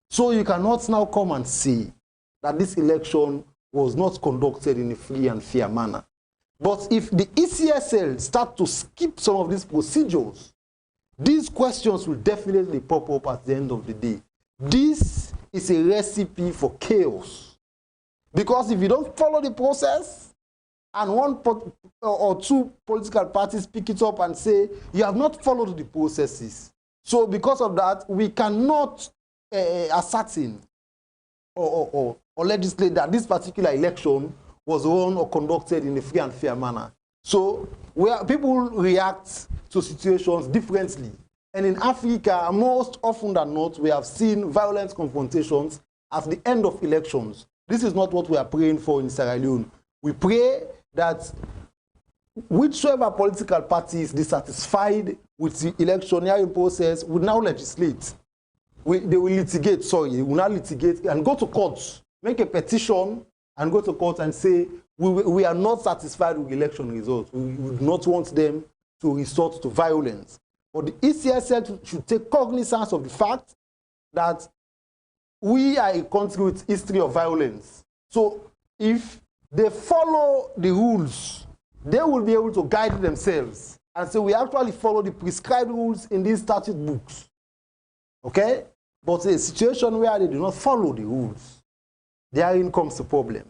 So you cannot now come and say that this election was not conducted in a free and fair manner. But if the ECSL start to skip some of these procedures, these questions will definitely pop up at the end of the day. This is a recipe for chaos. Because if you don't follow the process, and one or two political parties pick it up and say, you have not followed the processes. So because of that, we cannot ascertain or legislate that this particular election was run or conducted in a free and fair manner. So where people react to situations differently. And in Africa, most often than not, we have seen violent confrontations at the end of elections. This is not what we are praying for in Sierra Leone. We pray that whichever political party is dissatisfied with the electioneering process will now legislate. They will litigate, they will now litigate and go to court, make a petition and go to court and say, we are not satisfied with election results. We would not want them to resort to violence. But the ECSL should take cognizance of the fact that we are a country with history of violence. So if they follow the rules, they will be able to guide themselves and say, we actually follow the prescribed rules in these statute books. Okay? But a situation where they do not follow the rules, therein comes the problem.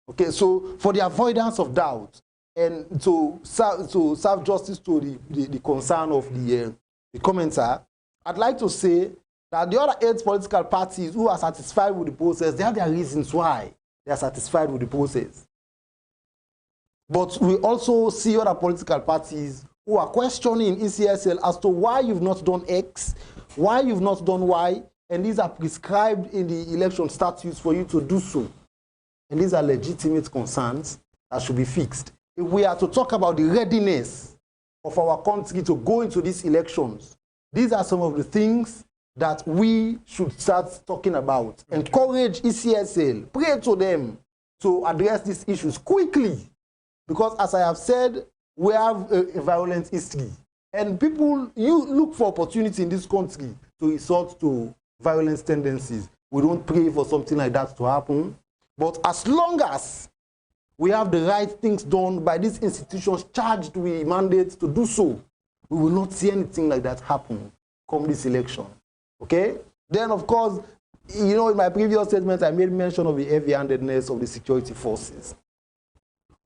Okay, so for the avoidance of doubt and to serve justice to the concern of the commenter, I'd like to say that the other 8 political parties who are satisfied with the process, they have their reasons why they are satisfied with the process. But we also see other political parties who are questioning ECSL as to why you've not done X, why you've not done Y, and these are prescribed in the election statutes for you to do so. And these are legitimate concerns that should be fixed. If we are to talk about the readiness of our country to go into these elections, these are some of the things that we should start talking about. Okay. Encourage ECSL, pray to them to address these issues quickly. Because as I have said, we have a violent history. And people, you look for opportunity in this country to resort to violence tendencies. We don't pray for something like that to happen. But as long as we have the right things done by these institutions charged with mandates to do so, we will not see anything like that happen come this election. Okay? Then, of course, you know, in my previous statement, I made mention of the heavy-handedness of the security forces.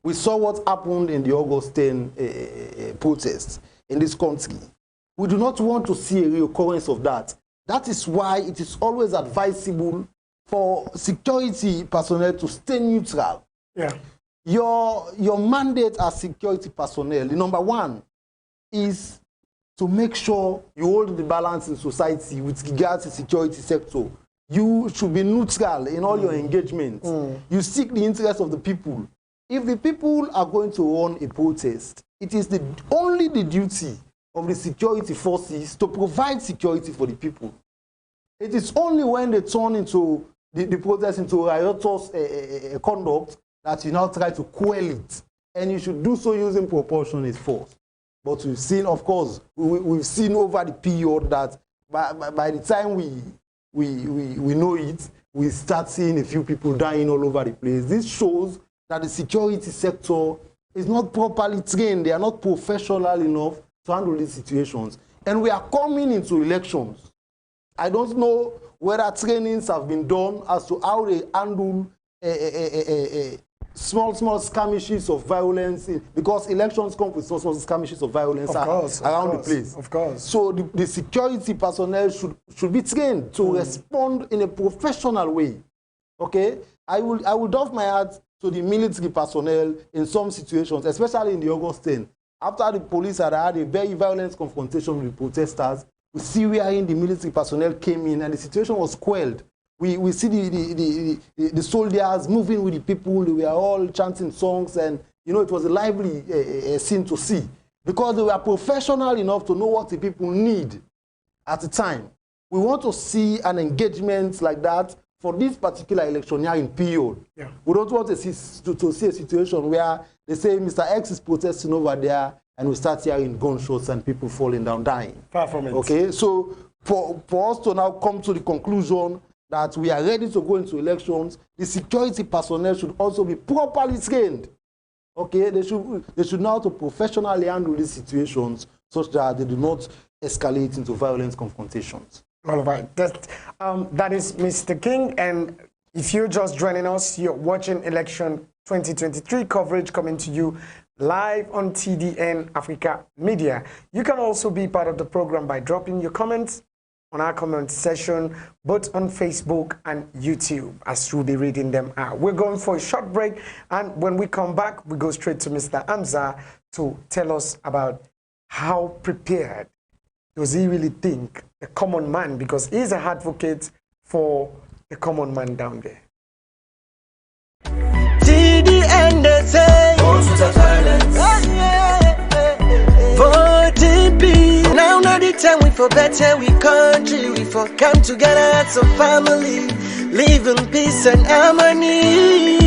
We saw what happened in the August 10 protests in this country. We do not want to see a reoccurrence of that. That is why it is always advisable for security personnel to stay neutral. Yeah. Your mandate as security personnel, the number one, is to make sure you hold the balance in society with regards to the security sector. You should be neutral in all your engagements. You seek the interest of the people. If the people are going to run a protest, it is only the duty of the security forces to provide security for the people. It is only when they turn into the protest into riotous conduct that you now try to quell it. And you should do so using proportionate force. But we've seen, of course, we've seen over the period that by the time we know it, we start seeing a few people dying all over the place. This shows that the security sector is not properly trained. They are not professional enough to handle these situations. And we are coming into elections. I don't know whether trainings have been done as to how they handle small skirmishes of violence, because elections come with small skirmishes of violence around the place. Of course. So the security personnel should be trained to respond in a professional way. Okay? I will doff my hat to the military personnel in some situations, especially in the August 10. After the police had had a very violent confrontation with the protesters, we see wherein the military personnel came in and the situation was quelled. We see the soldiers moving with the people. They were all chanting songs, and you know, it was a lively scene to see, because they were professional enough to know what the people need at the time. We want to see an engagement like that for this particular electioneering period. Yeah. We don't want to see a situation where they say Mr. X is protesting over there and we start hearing gunshots and people falling down dying. Far from it. Okay, so for us to now come to the conclusion that we are ready to go into elections, the security personnel should also be properly trained. Okay, they should know how to professionally handle these situations such that they do not escalate into violent confrontations. All right. That is Mr. King. And if you're just joining us, you're watching Election 2023 coverage coming to you live on TDN Africa Media. You can also be part of the program by dropping your comments on our comment session, both on Facebook and YouTube, as we'll be reading them out. We're going for a short break, and when we come back, we go straight to Mr. HAMZA to tell us about how prepared does he really think the common man, because he's an advocate for the common man down there. TDN, they say, voting peace. Now not the time we for better we country, we for come together as a family, live in peace and harmony.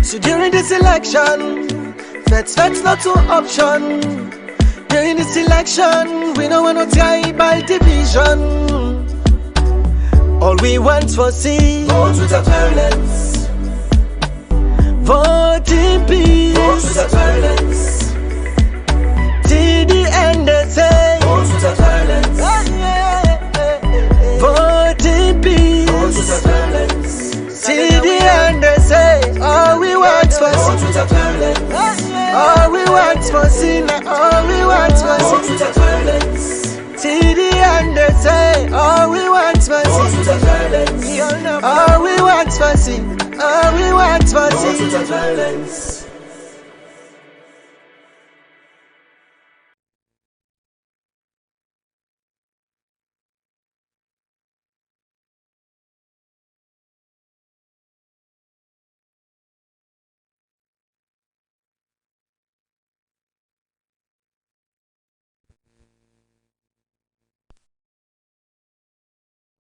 So during this election, that's not an option. During this election, we don't want no tribal division. All we want for see, vote without violence. Vote in peace. Vote without violence. TDN, they say, vote without violence. Vote in peace. Vote without violence. TDN, they say, all we want for see, vote without violence. All we want for see, all we want for see, vote without violence. TDN, they say, all we want for see, all we want for see, all we want for see, violence.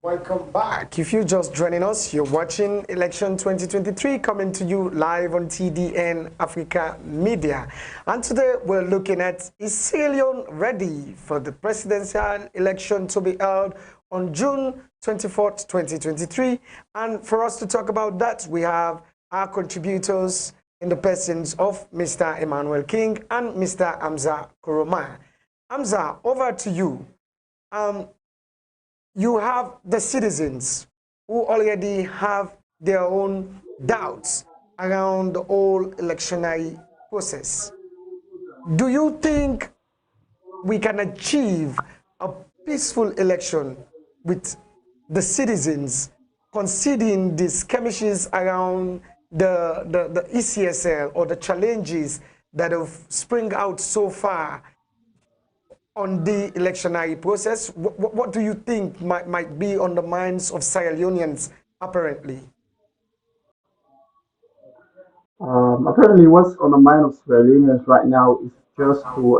Welcome back. If you're just joining us, you're watching Election 2023 coming to you live on TDN Africa Media. And today we're looking at, is Sierra Leone ready for the presidential election to be held on June 24th, 2023? And for us to talk about that, we have our contributors in the persons of Mr. Emmanuel King and Mr. HAMZA KOROMA. HAMZA, over to you. You have the citizens who already have their own doubts around the whole electionary process. Do you think we can achieve a peaceful election with the citizens considering the skirmishes around the ECSL or the challenges that have sprung out so far on the electionary process? What do you think might be on the minds of Sierra Leoneans apparently? Apparently, what's on the mind of Sierra Leoneans right now is just to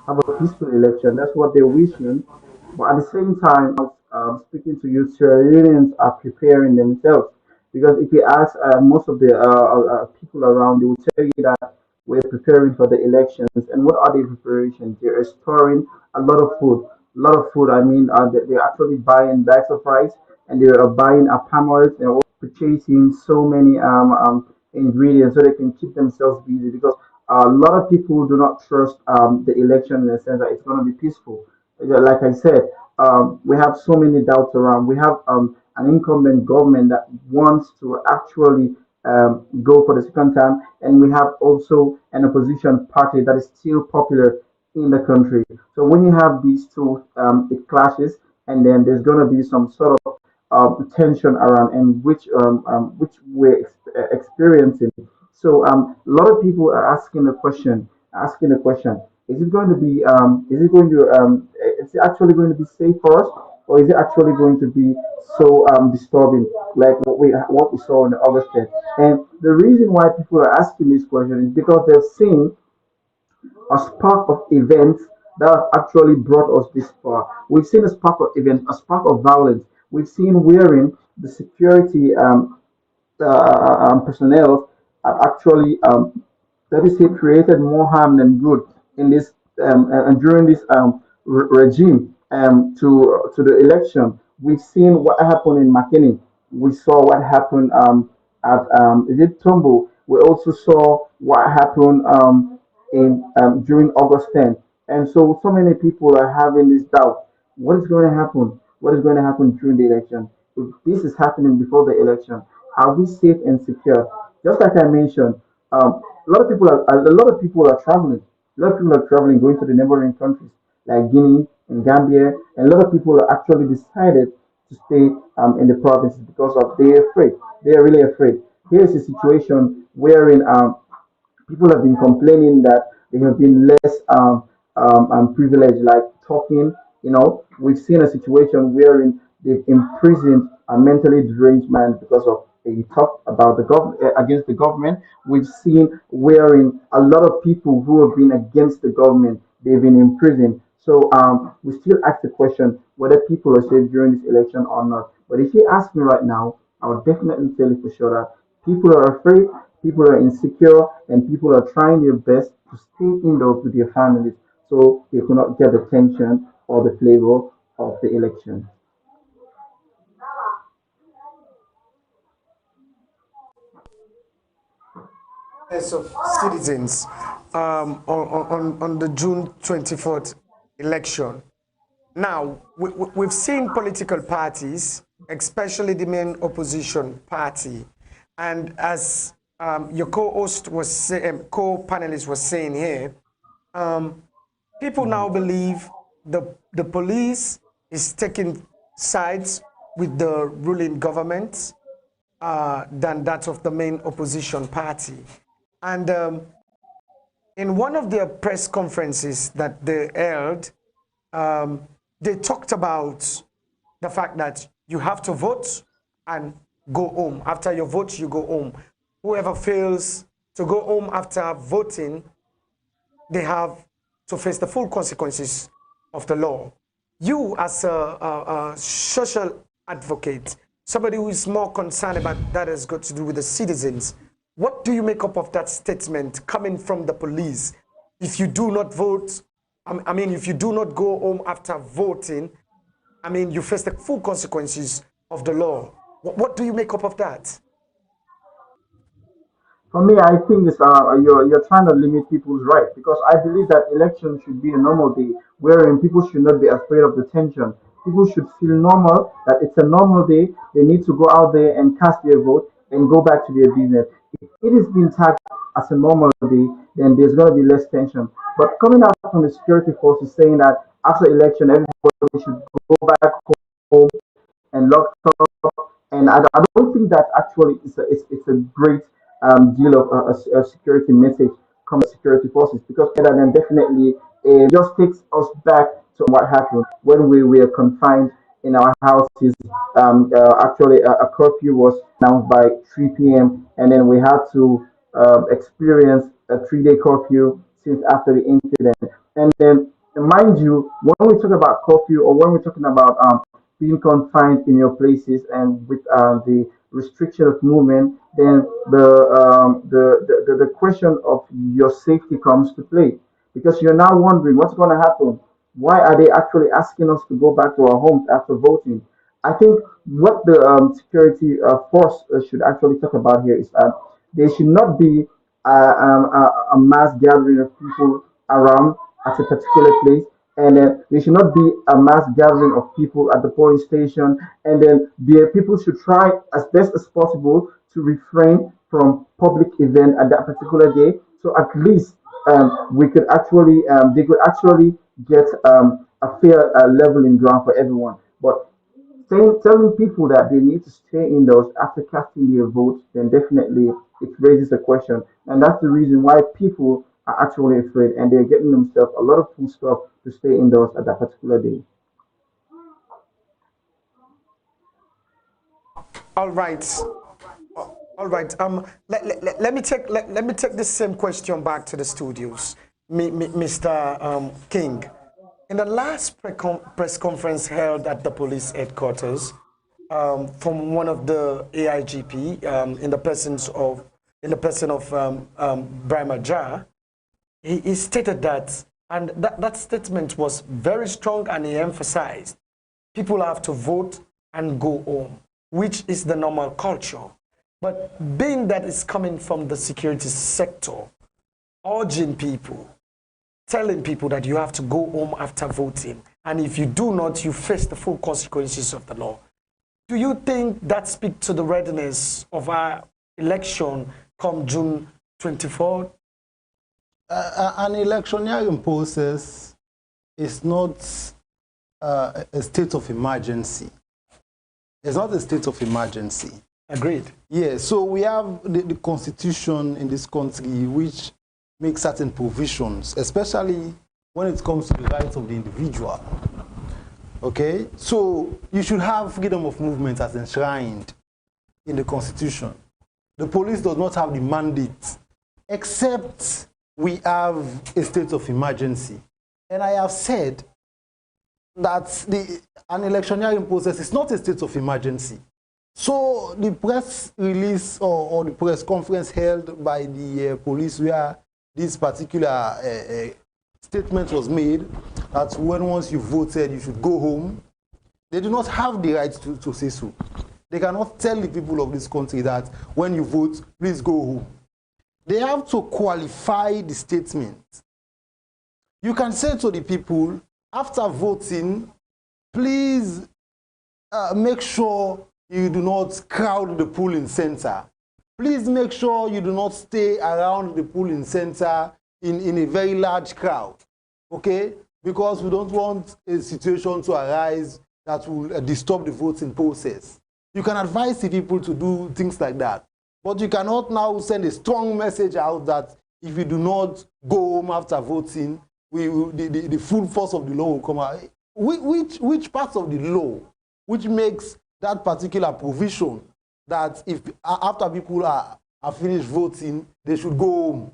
have a peaceful election. That's what they're wishing. But at the same time, speaking to you, Sierra Leoneans are preparing themselves. Because if you ask most of the people around, they will tell you that we're preparing for the elections. And what are the preparations? They're storing a lot of food. A lot of food. I mean, they're actually buying bags of rice, and they are buying palm oil. They're also purchasing so many ingredients so they can keep themselves busy, because a lot of people do not trust the election in the sense that it's going to be peaceful. Like I said, we have so many doubts around. We have an incumbent government that wants to actually go for the second time, and we have also an opposition party that is still popular in the country. So when you have these two, it clashes, and then there's going to be some sort of tension around, and which we're experiencing. So a lot of people are asking the question: Is it going to be? Is it actually going to be safe for us, or is it actually going to be so disturbing, like what we saw in the August 10th? And the reason why people are asking this question is because they've seen a spark of events that have actually brought us this far. We've seen a spark of events, a spark of violence. We've seen wherein the security personnel have actually, let me say, created more harm than good in this and during this regime to the election. We've seen what happened in McKinney. We saw what happened at is it Tumbo. We also saw what happened in during August 10th. And so, so many people are having this doubt. What is going to happen? What is going to happen during the election? If this is happening before the election, are we safe and secure? Just like I mentioned, a lot of people are traveling. A lot of people are traveling, going to the neighboring countries like Guinea and Gambia, and a lot of people are actually decided to stay in the provinces because of they're afraid. They are really afraid. Here is a situation wherein people have been complaining that they have been less privileged, like talking. You know, we've seen a situation wherein they've imprisoned a mentally deranged man because of a talk about the government against the government. We've seen wherein a lot of people who have been against the government they've been imprisoned. So we still ask the question whether people are safe during this election or not. But if you ask me right now, I would definitely tell you for sure that people are afraid, people are insecure, and people are trying their best to stay indoors with their families so they cannot get the tension or the flavor of the election. Yes, of citizens on the June 24th election. Now, we've seen political parties, especially the main opposition party, and as your co-host was co-panelist was saying here, um, people now believe the police is taking sides with the ruling government than that of the main opposition party. And in one of their press conferences that they held, they talked about the fact that you have to vote and go home. After your vote, you go home. Whoever fails to go home after voting, they have to face the full consequences of the law. You, as a social advocate, somebody who is more concerned about that has got to do with the citizens, what do you make up of that statement coming from the police? If you do not vote, I mean, if you do not go home after voting, I mean, you face the full consequences of the law. What do you make up of that? For me, I think it's you're trying to limit people's rights because I believe that election should be a normal day wherein people should not be afraid of the tension. People should feel normal that it's a normal day. They need to go out there and cast their vote and go back to their business. If it is being tagged as a normal day, then there's going to be less tension. But coming out from the security forces saying that after election everybody should go back home and locked up. And I don't think that actually it's a great deal of a security message coming from security forces because better than definitely it just takes us back to what happened when we were confined in our houses. Actually, a curfew was announced by 3 p.m. and then we had to experience a 3 day curfew since after the incident. And then, mind you, when we talk about curfew or when we're talking about being confined in your places and with the restriction of movement, then the question of your safety comes to play because you're now wondering what's going to happen. Why are they actually asking us to go back to our homes after voting? I think what the security force should actually talk about here is that there should not be a mass gathering of people around at a particular place and then there should not be a mass gathering of people at the polling station and then the people should try as best as possible to refrain from public event at that particular day so at least we could actually they could actually get a fair leveling ground for everyone but telling people that they need to stay indoors after casting their votes, then definitely it raises a question. And that's the reason why people are actually afraid and they're getting themselves a lot of food stuff to stay indoors at that particular day. All right. All right. Let me let me take this same question back to the studios, Mr. King. In the last press conference held at the police headquarters, from one of the AIGP, in the person of Brahma Jha, he stated that, and that statement was very strong, and he emphasized people have to vote and go home, which is the normal culture. But being that it's coming from the security sector, urging people, telling people that you have to go home after voting, and if you do not, you face the full consequences of the law. Do you think that speaks to the readiness of our election come June 24th? An electioneering process is not a state of emergency. It's not a state of emergency. Agreed. Yeah, so we have the constitution in this country which makes certain provisions, especially when it comes to the rights of the individual. Okay, so you should have freedom of movement as enshrined in the constitution. The police does not have the mandate, except we have a state of emergency. And I have said that an electioneering process is not a state of emergency. So the press release or the press conference held by the police where this particular statement was made, that once you voted, you should go home, they do not have the right to say so. They cannot tell the people of this country that when you vote, please go home. They have to qualify the statement. You can say to the people, after voting, please make sure you do not crowd the polling center. Please make sure you do not stay around the polling center in a very large crowd, okay? Because we don't want a situation to arise that will disturb the voting process. You can advise the people to do things like that, but you cannot now send a strong message out that if you do not go home after voting, the full force of the law will come out. Which part of the law which makes that particular provision that if after people are finished voting, they should go home?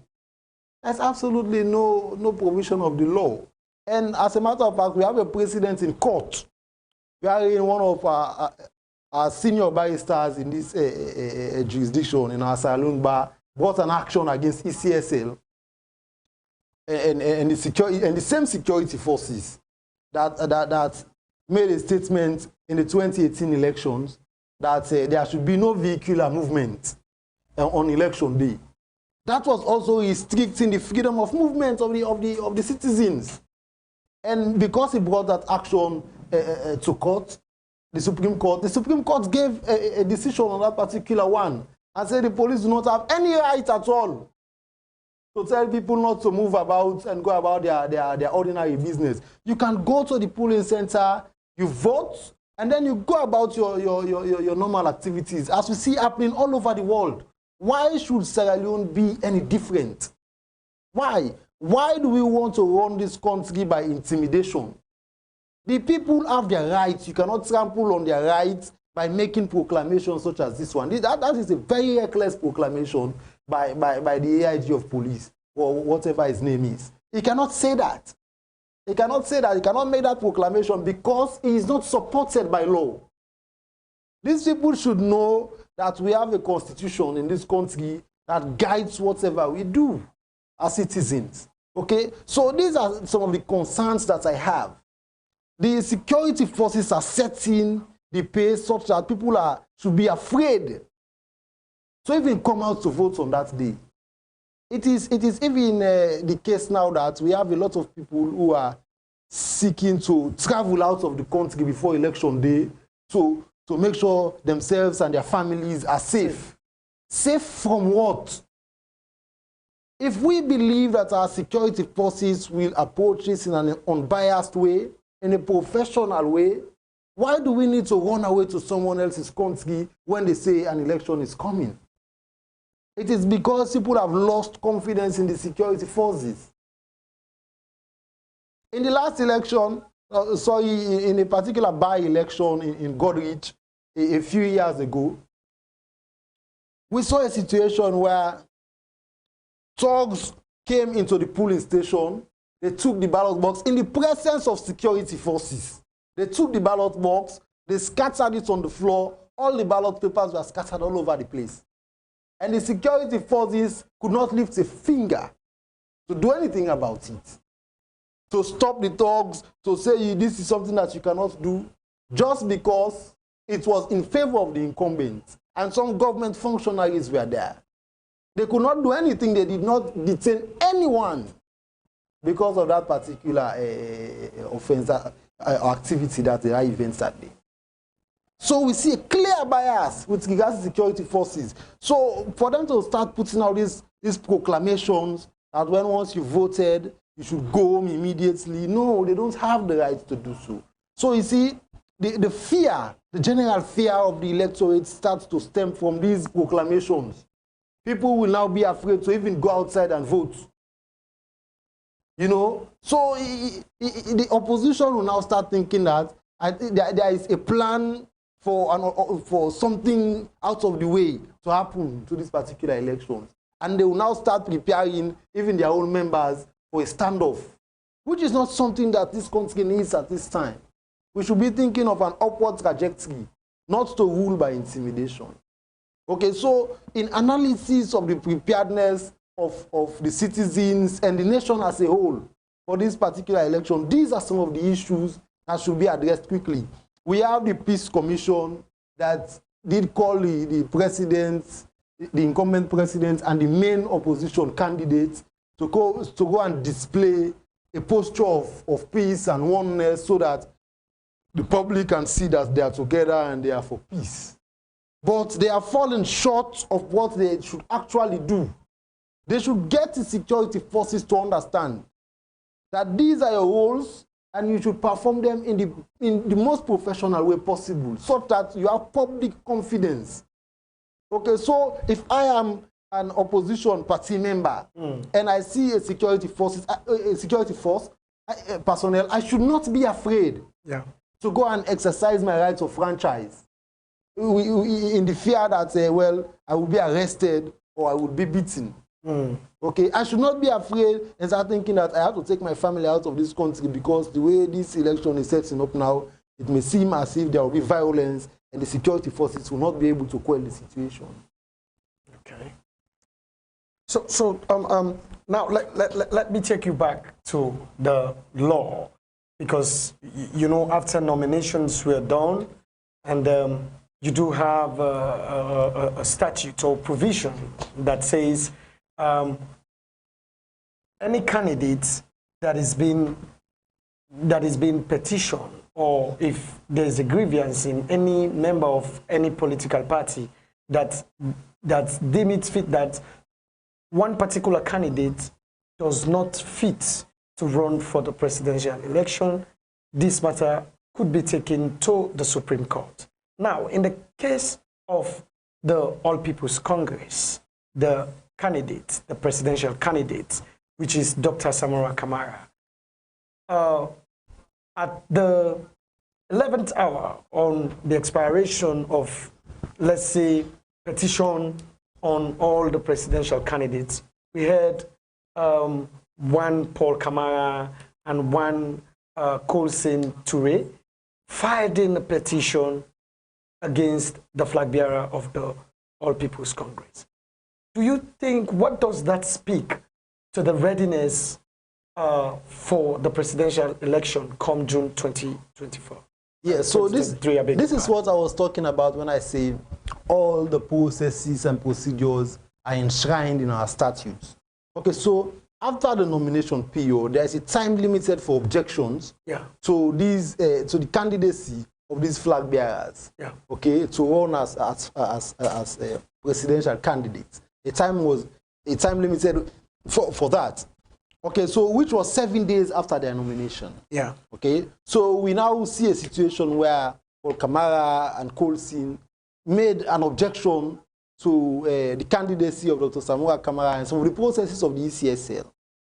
There's absolutely no provision of the law. And as a matter of fact, we have a precedent in court. We are in one of our senior barristers in this jurisdiction, in our saloon bar, brought an action against ECSL and the same security forces that made a statement in the 2018 elections that there should be no vehicular movement on election day. That was also restricting the freedom of movement of the citizens. And because he brought that action to court, the Supreme Court gave a decision on that particular one and said the police do not have any right at all to tell people not to move about and go about their ordinary business. You can go to the polling center, you vote, and then you go about your normal activities, as we see happening all over the world. Why should Sierra Leone be any different? Why? Why do we want to run this country by intimidation? The people have their rights. You cannot trample on their rights by making proclamations such as this one. That is a very reckless proclamation by the AIG of police, or whatever his name is. He cannot say that. He cannot say that. He cannot make that proclamation because he is not supported by law. These people should know that we have a constitution in this country that guides whatever we do as citizens. Okay? So these are some of the concerns that I have. The security forces are setting the pace such that people should be afraid to even come out to vote on that day. It is even the case now that we have a lot of people who are seeking to travel out of the country before election day to make sure themselves and their families are safe. Safe from what? If we believe that our security forces will approach this in an unbiased way, in a professional way, why do we need to run away to someone else's country when they say an election is coming? It is because people have lost confidence in the security forces. In the last election, in a particular by-election in Godrich a few years ago, we saw a situation where thugs came into the polling station. They took the ballot box in the presence of security forces. They took the ballot box, they scattered it on the floor. All the ballot papers were scattered all over the place. And the security forces could not lift a finger to do anything about it. To stop the thugs, to say this is something that you cannot do, just because it was in favor of the incumbent. And some government functionaries were there. They could not do anything. They did not detain anyone because of that particular offense activity that there are events that day. So we see a clear bias with regards to security forces. So for them to start putting out these proclamations that when once you voted, you should go home immediately. No, they don't have the right to do so. So you see, the fear, the general fear of the electorate starts to stem from these proclamations. People will now be afraid to even go outside and vote. You know, so the opposition will now start thinking that there is a plan for something out of the way to happen to these particular elections. And they will now start preparing even their own members for a standoff, which is not something that this country needs at this time. We should be thinking of an upward trajectory, not to rule by intimidation. Okay, so in analysis of the preparedness of the citizens and the nation as a whole for this particular election, these are some of the issues that should be addressed quickly. We have the Peace Commission that did call the president, the incumbent president, and the main opposition candidates to go and display a posture of peace and oneness so that the public can see that they are together and they are for peace. But they have fallen short of what they should actually do. They should get the security forces to understand that these are your roles and you should perform them in the most professional way possible so that you have public confidence. Okay, so if I am an opposition party member and I see a security force personnel, I should not be afraid to go and exercise my rights of franchise in the fear that, well, I will be arrested or I will be beaten. Okay, I should not be afraid and start thinking that I have to take my family out of this country because the way this election is setting up now, it may seem as if there will be violence and the security forces will not be able to quell the situation. Okay. So now let me take you back to the law, because you know after nominations were done, and you do have a statute or provision that says any candidate that is being petitioned, or if there is a grievance in any member of any political party that deem it fit that one particular candidate does not fit to run for the presidential election, this matter could be taken to the Supreme Court. Now, in the case of the All People's Congress, the candidate, the presidential candidate, which is Dr. Samura Kamara, at the 11th hour on the expiration of, let's say, petition on all the presidential candidates, we had one Paul Kamara and one Colson Toure filed in a petition against the flag bearer of the All People's Congress. Do you think, what does that speak to the readiness for the presidential election come June 2024? Yeah, so this is what I was talking about when I say all the processes and procedures are enshrined in our statutes. Okay, so after the nomination period, there is a time limited for objections to these to the candidacy of these flag bearers. Okay, to run as presidential candidates. A time limited for that. Okay, so which was 7 days after their nomination. Okay, so we now see a situation where Paul Kamara and Colson made an objection to the candidacy of Dr. Samura Kamara and some of the processes of the ECSL.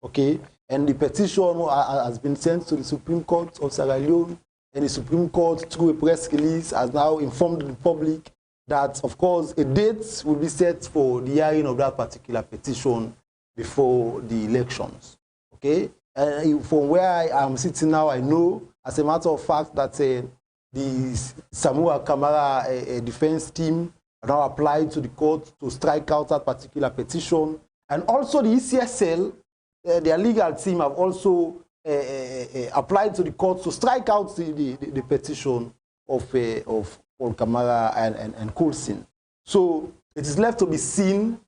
Okay, and the petition has been sent to the Supreme Court of Sierra Leone, and the Supreme Court, through a press release, has now informed the public that, of course, a date will be set for the hearing of that particular petition before the elections. Okay, from where I am sitting now, I know, as a matter of fact, that the Samura Kamara defense team now applied to the court to strike out that particular petition, and also the ECSL, their legal team, have also applied to the court to strike out the petition of Paul Kamara and Colson. So it is left to be seen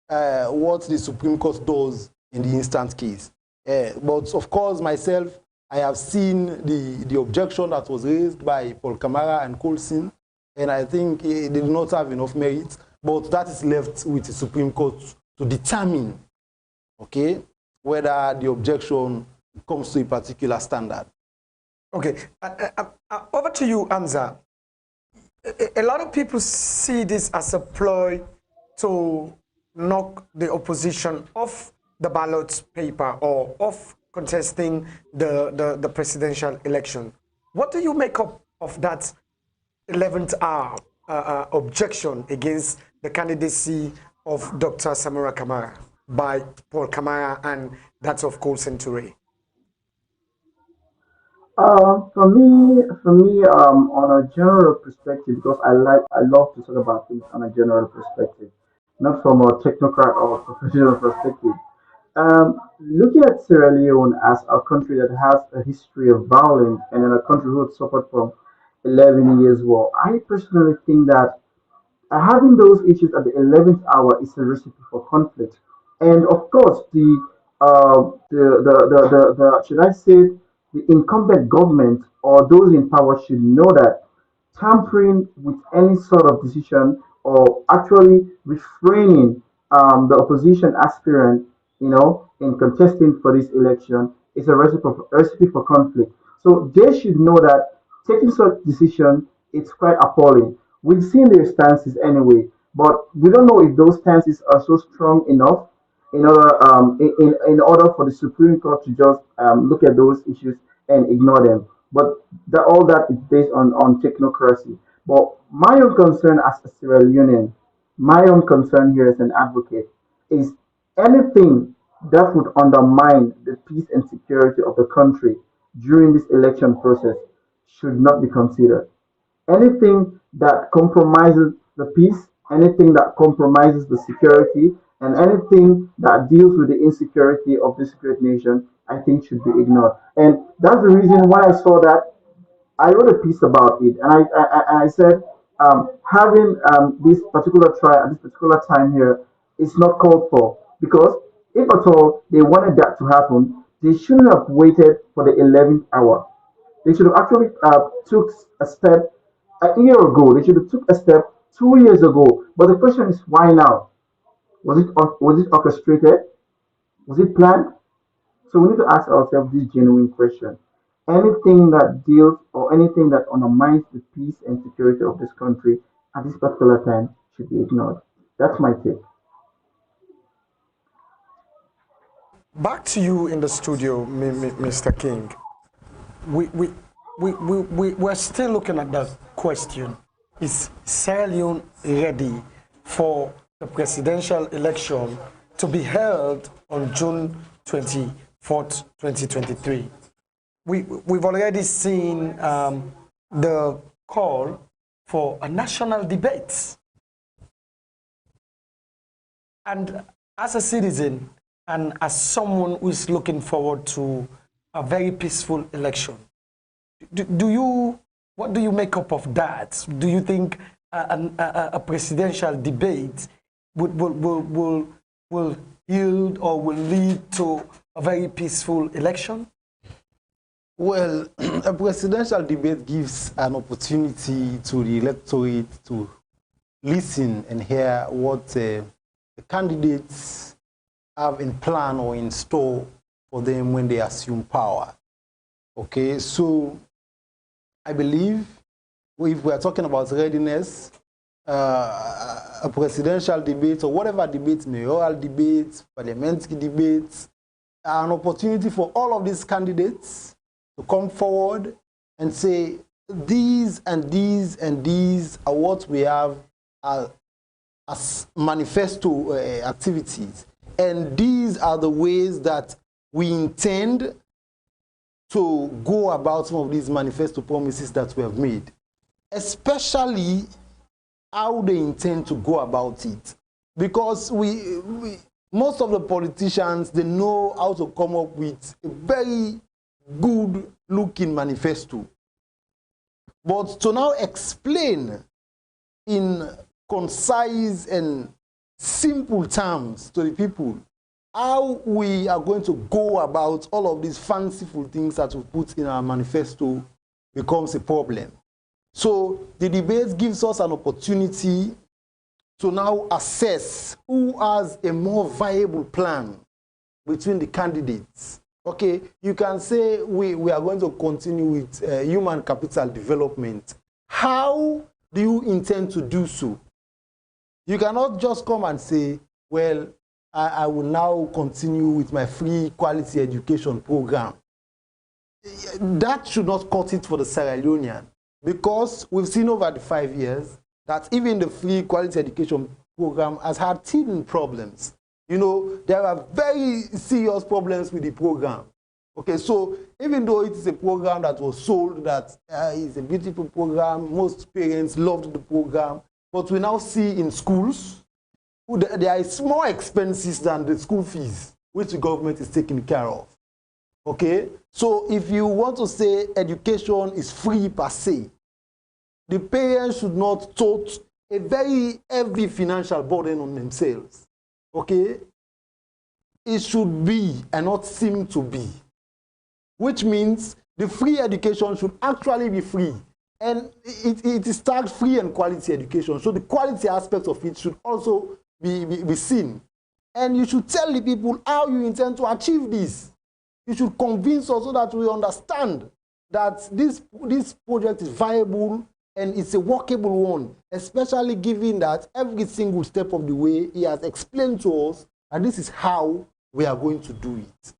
what the Supreme Court does in the instant case. But of course, myself, I have seen the objection that was raised by Paul Kamara and Coulson, and I think they do not have enough merit, but that is left with the Supreme Court to determine, okay, whether the objection comes to a particular standard. Okay, over to you, HAMZA. A lot of people see this as a ploy to knock the opposition off the ballot paper or off contesting the presidential election. What do you make up of that 11th hour objection against the candidacy of Dr. Samura Kamara by Paul Kamara and that of Coulson Toure? On a general perspective, because I love to talk about things on a general perspective, not from a technocrat or professional perspective. Looking at Sierra Leone as a country that has a history of violence and in a country who had suffered from 11 years war, I personally think that having those issues at the 11th hour is a recipe for conflict. And of course, should I say, the incumbent government or those in power should know that tampering with any sort of decision or actually refraining the opposition aspirant, in contesting for this election is a recipe for conflict. So they should know that taking such decision it's quite appalling. We've seen their stances anyway, but we don't know if those stances are so strong enough in order for the Supreme Court to just look at those issues and ignore them. But all that is based on technocracy. But my own concern as a Sierra Leonean, my own concern here as an advocate is anything that would undermine the peace and security of the country during this election process should not be considered. Anything that compromises the peace, anything that compromises the security, and anything that deals with the insecurity of this great nation, I think should be ignored. And that's the reason why I saw that I wrote a piece about it, and I said having this particular trial at this particular time here is not called for because if at all they wanted that to happen, they shouldn't have waited for the 11th hour. They should have actually took a step a year ago. They should have took a step 2 years ago. But the question is, why now? Was it orchestrated? Was it planned? So we need to ask ourselves this genuine question. Anything that deals or anything that undermines the peace and security of this country at this particular time should be ignored. That's my take. Back to you in the studio, Mr. King. We're still looking at the question, is Sierra Leone ready for the presidential election to be held on June 24th, 2023? We've already seen the call for a national debate. And as a citizen and as someone who is looking forward to a very peaceful election, what do you make up of that? Do you think a presidential debate will yield or will lead to a very peaceful election? Well, a presidential debate gives an opportunity to the electorate to listen and hear what the candidates have in plan or in store for them when they assume power. Okay, so I believe if we are talking about readiness, a presidential debate or whatever debates, mayoral debates, parliamentary debates, are an opportunity for all of these candidates to come forward and say, these and these and these are what we have as manifesto activities. And these are the ways that we intend to go about some of these manifesto promises that we have made, especially how they intend to go about it. Because most of the politicians, they know how to come up with a very good looking manifesto. But to now explain in concise and simple terms to the people how we are going to go about all of these fanciful things that we put in our manifesto becomes a problem. So the debate gives us an opportunity to now assess who has a more viable plan between the candidates. Okay, you can say we are going to continue with human capital development. How do you intend to do so? You cannot just come and say, well, I will now continue with my free quality education program. That should not cut it for the Sierra Leonean, because we've seen over the 5 years that even the free quality education program has had teething problems. You know, there are very serious problems with the program. Okay, so even though it is a program that was sold, that is a beautiful program, most parents loved the program, but we now see in schools, there is more expenses than the school fees, which the government is taking care of. Okay, so if you want to say education is free per se, the parents should not tote a very heavy financial burden on themselves. Okay, it should be and not seem to be, which means the free education should actually be free. And it is tagged free and quality education. So the quality aspect of it should also be seen. And you should tell the people how you intend to achieve this. You should convince us so that we understand that this project is viable and it's a workable one, especially given that every single step of the way he has explained to us, and this is how we are going to do it.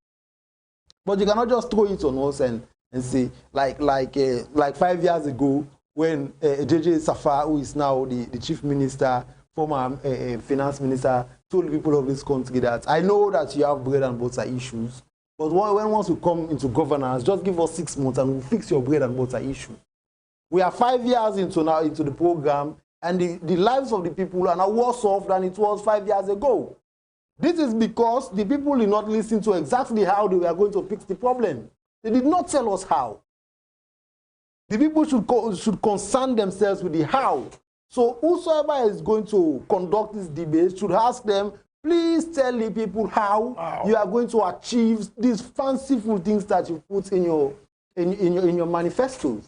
But you cannot just throw it on us and say, like 5 years ago, when JJ Safar, who is now the chief minister, former finance minister, told the people of this country that I know that you have bread and butter issues, but once you come into governance, just give us 6 months and we'll fix your bread and butter issue. We are 5 years into the program, and the lives of the people are now worse off than it was 5 years ago. This is because the people did not listen to exactly how they were going to fix the problem. They did not tell us how. The people should concern themselves with the how. So whosoever is going to conduct this debate should ask them, please tell the people how you are going to achieve these fanciful things that you put in your manifestos.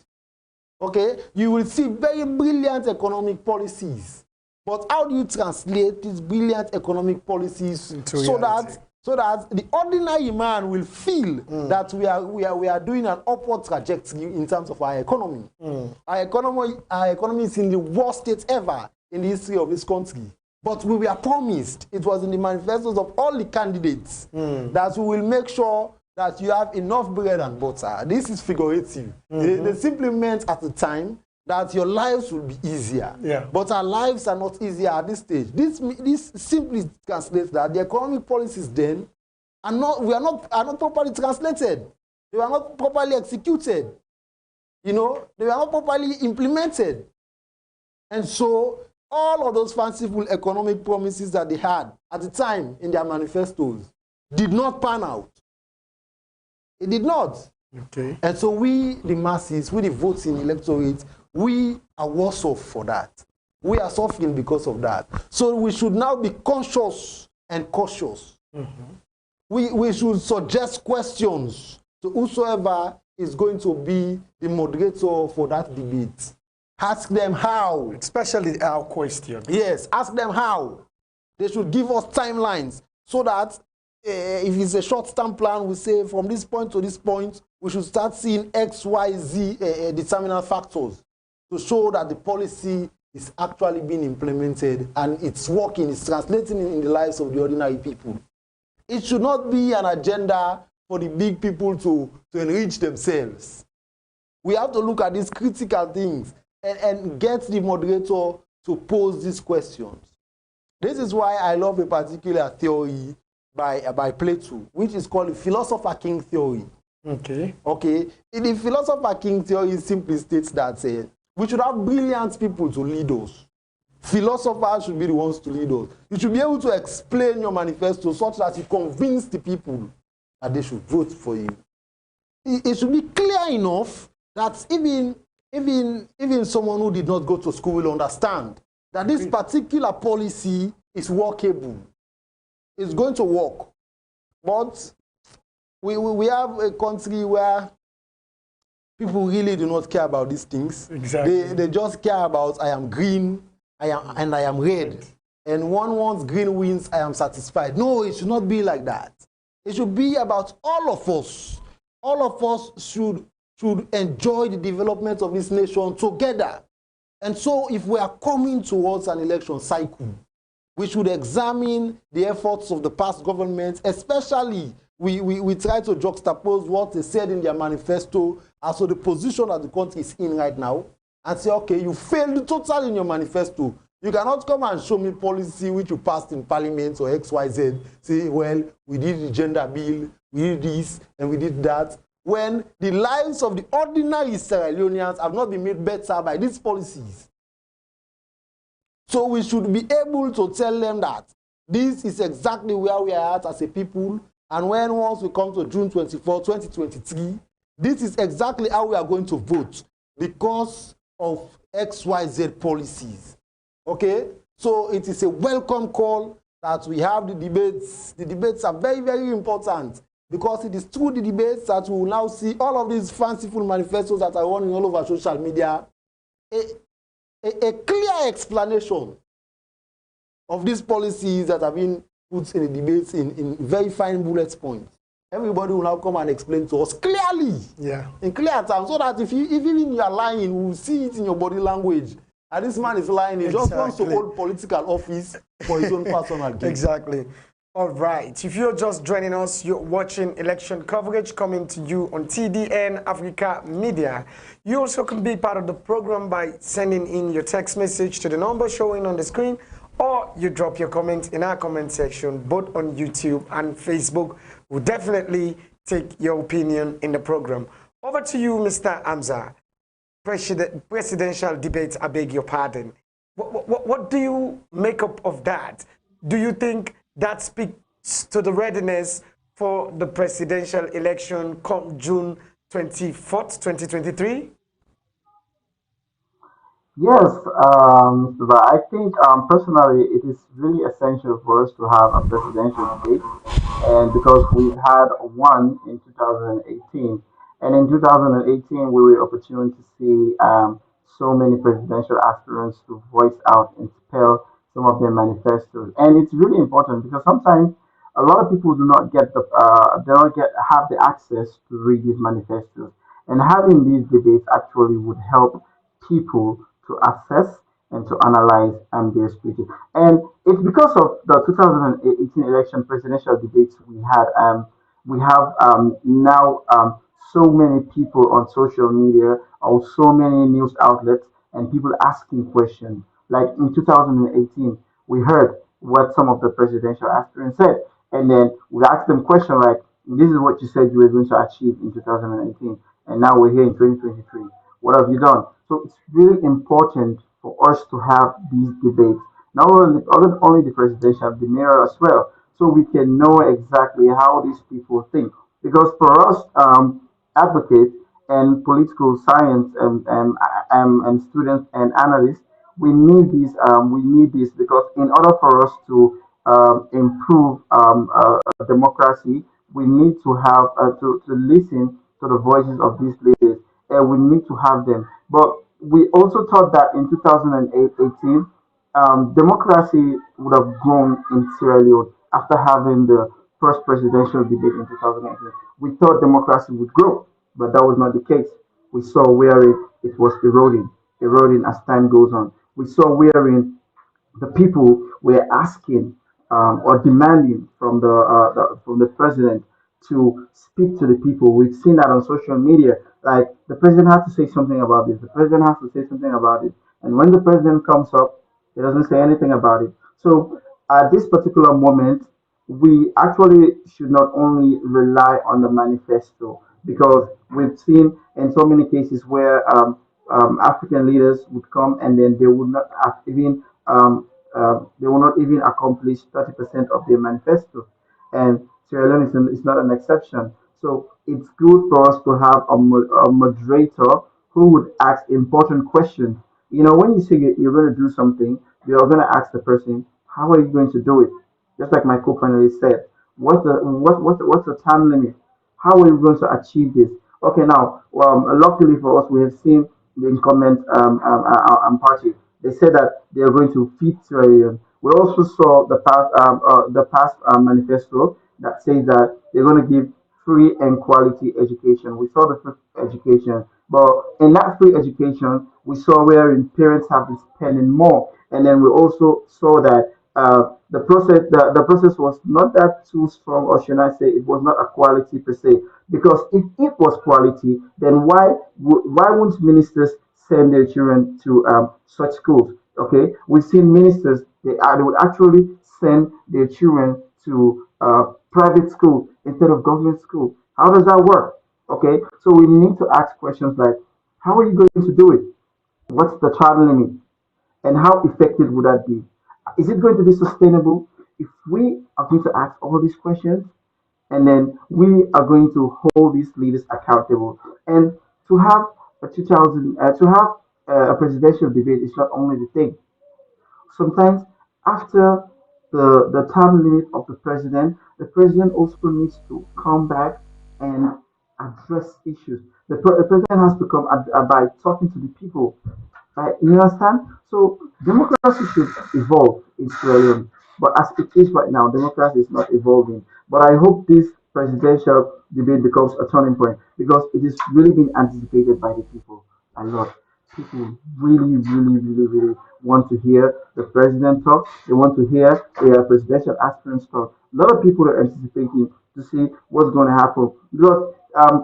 Okay, you will see very brilliant economic policies, but how do you translate these brilliant economic policies so that the ordinary man will feel that we are doing an upward trajectory in terms of our economy? Our economy is in the worst state ever in the history of this country. But we were promised, it was in the manifestos of all the candidates, that we will make sure that you have enough bread and butter. This is figurative. They simply meant at the time that your lives will be easier. Yeah. But our lives are not easier at this stage. This simply translates that the economic policies then are not properly translated. They were not properly executed. You know, they were not properly implemented. And so all of those fanciful economic promises that they had at the time in their manifestos did not pan out. It did not. Okay. And so we, the masses, we the voting electorate, we are worse off for that. We are suffering because of that. So we should now be conscious and cautious. We should suggest questions to whosoever is going to be the moderator for that debate. Ask them how. Especially our question. Yes, ask them how. They should give us timelines so that if it's a short-term plan, we say from this point to this point, we should start seeing X, Y, Z determinant factors to show that the policy is actually being implemented and it's working, it's translating in the lives of the ordinary people. It should not be an agenda for the big people to enrich themselves. We have to look at these critical things and get the moderator to pose these questions. This is why I love a particular theory by Plato, which is called the philosopher-king theory. Okay. Okay. In the philosopher-king theory simply states that we should have brilliant people to lead us. Philosophers should be the ones to lead us. You should be able to explain your manifesto such that you convince the people that they should vote for you. It should be clear enough that even someone who did not go to school will understand that this particular policy is workable. It's going to work. But we have a country where people really do not care about these things. Exactly. They just care about I am green, I am red. And once green wins, I am satisfied. No, it should not be like that. It should be about all of us. All of us should enjoy the development of this nation together. And so if we are coming towards an election cycle, we should examine the efforts of the past governments, especially we try to juxtapose what they said in their manifesto as to the position that the country is in right now and say, okay, you failed totally in your manifesto. You cannot come and show me policy which you passed in parliament or XYZ. Say, well, we did the gender bill, we did this, and we did that. When the lives of the ordinary Sierra Leoneans have not been made better by these policies. So we should be able to tell them that this is exactly where we are at as a people. And once we come to June 24, 2023, this is exactly how we are going to vote because of XYZ policies. Okay? So it is a welcome call that we have the debates. The debates are very, very important because it is through the debates that we will now see all of these fanciful manifestos that are running all over social media, a clear explanation of these policies that have been put in the debates in very fine bullet points. Everybody will now come and explain to us clearly, in clear terms, so that if even you are lying, we will see it in your body language. And this man is lying. He just wants to hold political office for his own personal gain. Exactly. All right. If you're just joining us, you're watching election coverage coming to you on TDN Africa Media. You also can be part of the program by sending in your text message to the number showing on the screen, or you drop your comment in our comment section, both on YouTube and Facebook. We'll definitely take your opinion in the program. Over to you, Mr. HAMZA. Presidential debate, I beg your pardon. What do you make up of that? Do you think that speaks to the readiness for the presidential election come June 24th, 2023? Yes, Mr. Ba, I think personally it is really essential for us to have a presidential debate, and because we've had one in 2018, and in 2018 we were opportune to see so many presidential aspirants to voice out and spell some of their manifestos, and it's really important because sometimes a lot of people do not get they don't get have the access to read these manifestos, and having these debates actually would help people to assess and to analyze their speeches. And it's because of the 2018 election presidential debates we have now so many people on social media or so many news outlets and people asking questions. Like in 2018, we heard what some of the presidential aspirants said, and then we asked them questions like, "This is what you said you were going to achieve in 2018, and now we're here in 2023. What have you done?" So it's really important for us to have these debates, not only the presidential, the mayor as well, so we can know exactly how these people think. Because for us, advocates and political science and students and analysts, we need this because in order for us to improve democracy, we need to have to listen to the voices of these leaders, and we need to have them. But we also thought that in 2018, democracy would have grown in Sierra Leone after having the first presidential debate in 2018. We thought democracy would grow, but that was not the case. We saw where it was eroding as time goes on. We saw wherein the people were asking or demanding from the president to speak to the people. We've seen that on social media. Like the president has to say something about this. The president has to say something about it. And when the president comes up, he doesn't say anything about it. So at this particular moment, we actually should not only rely on the manifesto because we've seen in so many cases where African leaders would come and then they would not have even they will not even accomplish 30% of their manifesto. And Sierra Leone is not an exception. So it's good for us to have a moderator who would ask important questions. You know, when you say you're going to do something, you're going to ask the person, How are you going to do it? Just like my co-panelist said, what's the time limit? How are you going to achieve this? Okay, now, luckily for us, we have seen the incumbent party. They said that they are going to feed Sierra Leone. We also saw the past manifesto that says that they're going to give free and quality education. We saw the free education, but in that free education, we saw wherein parents have been spending more, and then we also saw that the process was not that too strong, or should I say, it was not a quality per se. Because if it was quality, then why wouldn't ministers send their children to such schools? Okay, we've seen ministers they would actually send their children to private school instead of government school. How does that work? Okay, so we need to ask questions like, how are you going to do it? What's the time limit? And how effective would that be? Is it going to be sustainable? If we are going to ask all these questions, and then we are going to hold these leaders accountable, and to have a presidential debate is not only the thing. Sometimes after the term limit of the president also needs to come back and address issues. The president has to come by talking to the people. Right? You understand? So democracy should evolve in Sierra Leone. But as it is right now, democracy is not evolving. But I hope this presidential debate becomes a turning point because it is really being anticipated by the people a lot. People really, really, really, really want to hear the president talk. They want to hear the presidential aspirants talk. A lot of people are anticipating to see what's going to happen. Because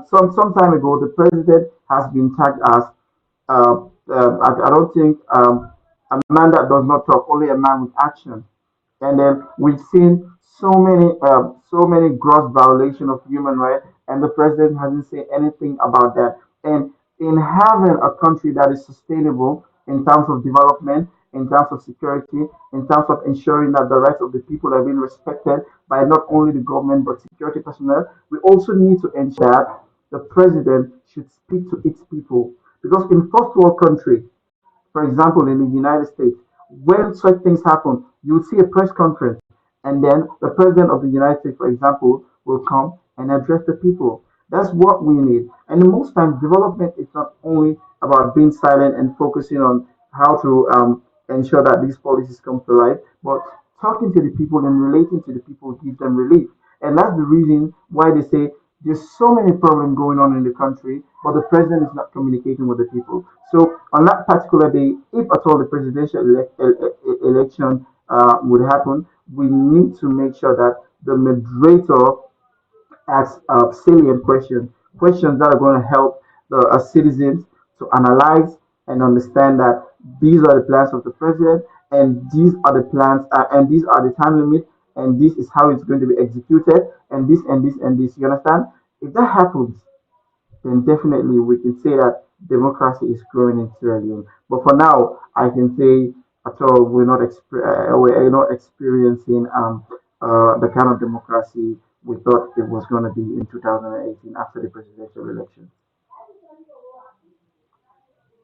some time ago, the president has been tagged as I don't think a man that does not talk, only a man with action. And then we've seen so many gross violation of human rights, and the president hasn't said anything about that. And in having a country that is sustainable in terms of development, in terms of security, in terms of ensuring that the rights of the people are being respected by not only the government but security personnel, we also need to ensure that the president should speak to its people. Because in first world country, for example, in the United States, when such things happen, you would see a press conference, and then the president of the United States, for example, will come and address the people. That's what we need. And most times, development is not only about being silent and focusing on how to ensure that these policies come to life, but talking to the people and relating to the people give them relief. And that's the reason why they say there's so many problems going on in the country, but the president is not communicating with the people. So on that particular day, if at all the presidential election would happen, we need to make sure that the moderator asks salient questions, questions that are going to help the citizens to analyze and understand that these are the plans of the president, and these are the plans, and these are the time limit, and this is how it's going to be executed, and this and this and this. You understand? If that happens, then definitely we can say that democracy is growing in Sierra Leone. But for now, I can say at all we're not experiencing the kind of democracy we thought it was going to be in 2018 after the presidential election.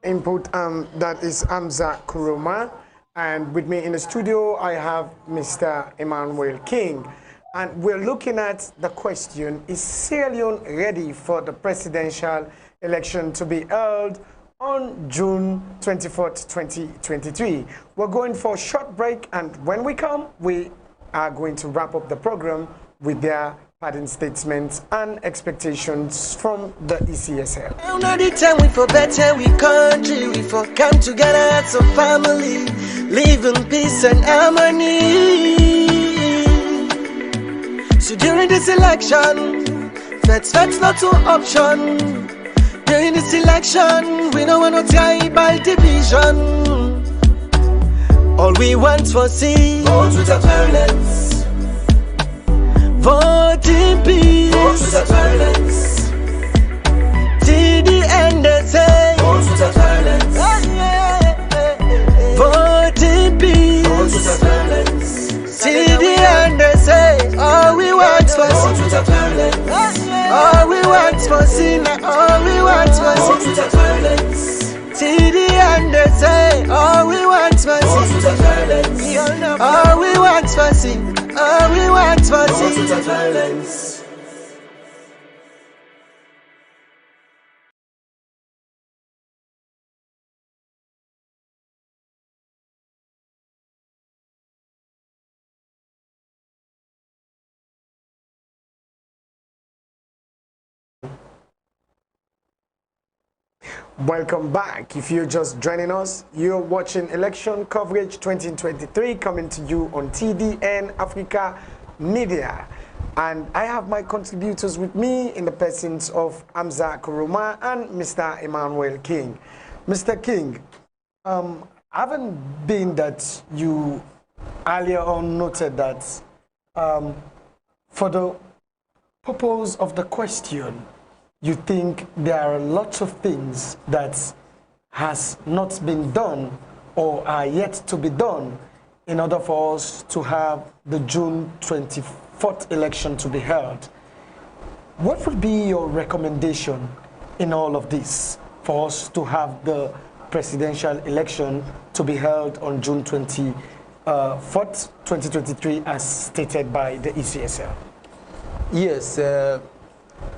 Input that is HAMZA KOROMA, and with me in the studio I have Mr. Emmanuel King, and we're looking at the question: is Sierra Leone ready for the presidential election to be held on June 24th, 2023? We're going for a short break, and when we come, we are going to wrap up the program with their parting statements and expectations from the ECSL. Now the time we for better, we country, we for come together as a family, live in peace and harmony. So during this election, that's not an option. During this election, we don't want to tie by division. All we want for see vote without violence. Vote in peace. Vote without violence. Till the end they say vote without violence. Vote in peace. Vote without violence. Till the end they say all we want for vote without violence. All we want for sin. All we want for vote without violence. Till the end they say all we want for sin. Vote without violence. All we for sin, all we want for sin. Violence. Welcome back. If you're just joining us, you're watching Election Coverage 2023 coming to you on TDN Africa Media. And I have my contributors with me in the persons of HAMZA KOROMA and Mr. Emmanuel King. Mr. King, haven't been that you earlier on noted that for the purpose of the question, you think there are lots of things that has not been done or are yet to be done in order for us to have the June 24th election to be held. What would be your recommendation in all of this for us to have the presidential election to be held on June 24th, 2023 as stated by the ECSL? Yes,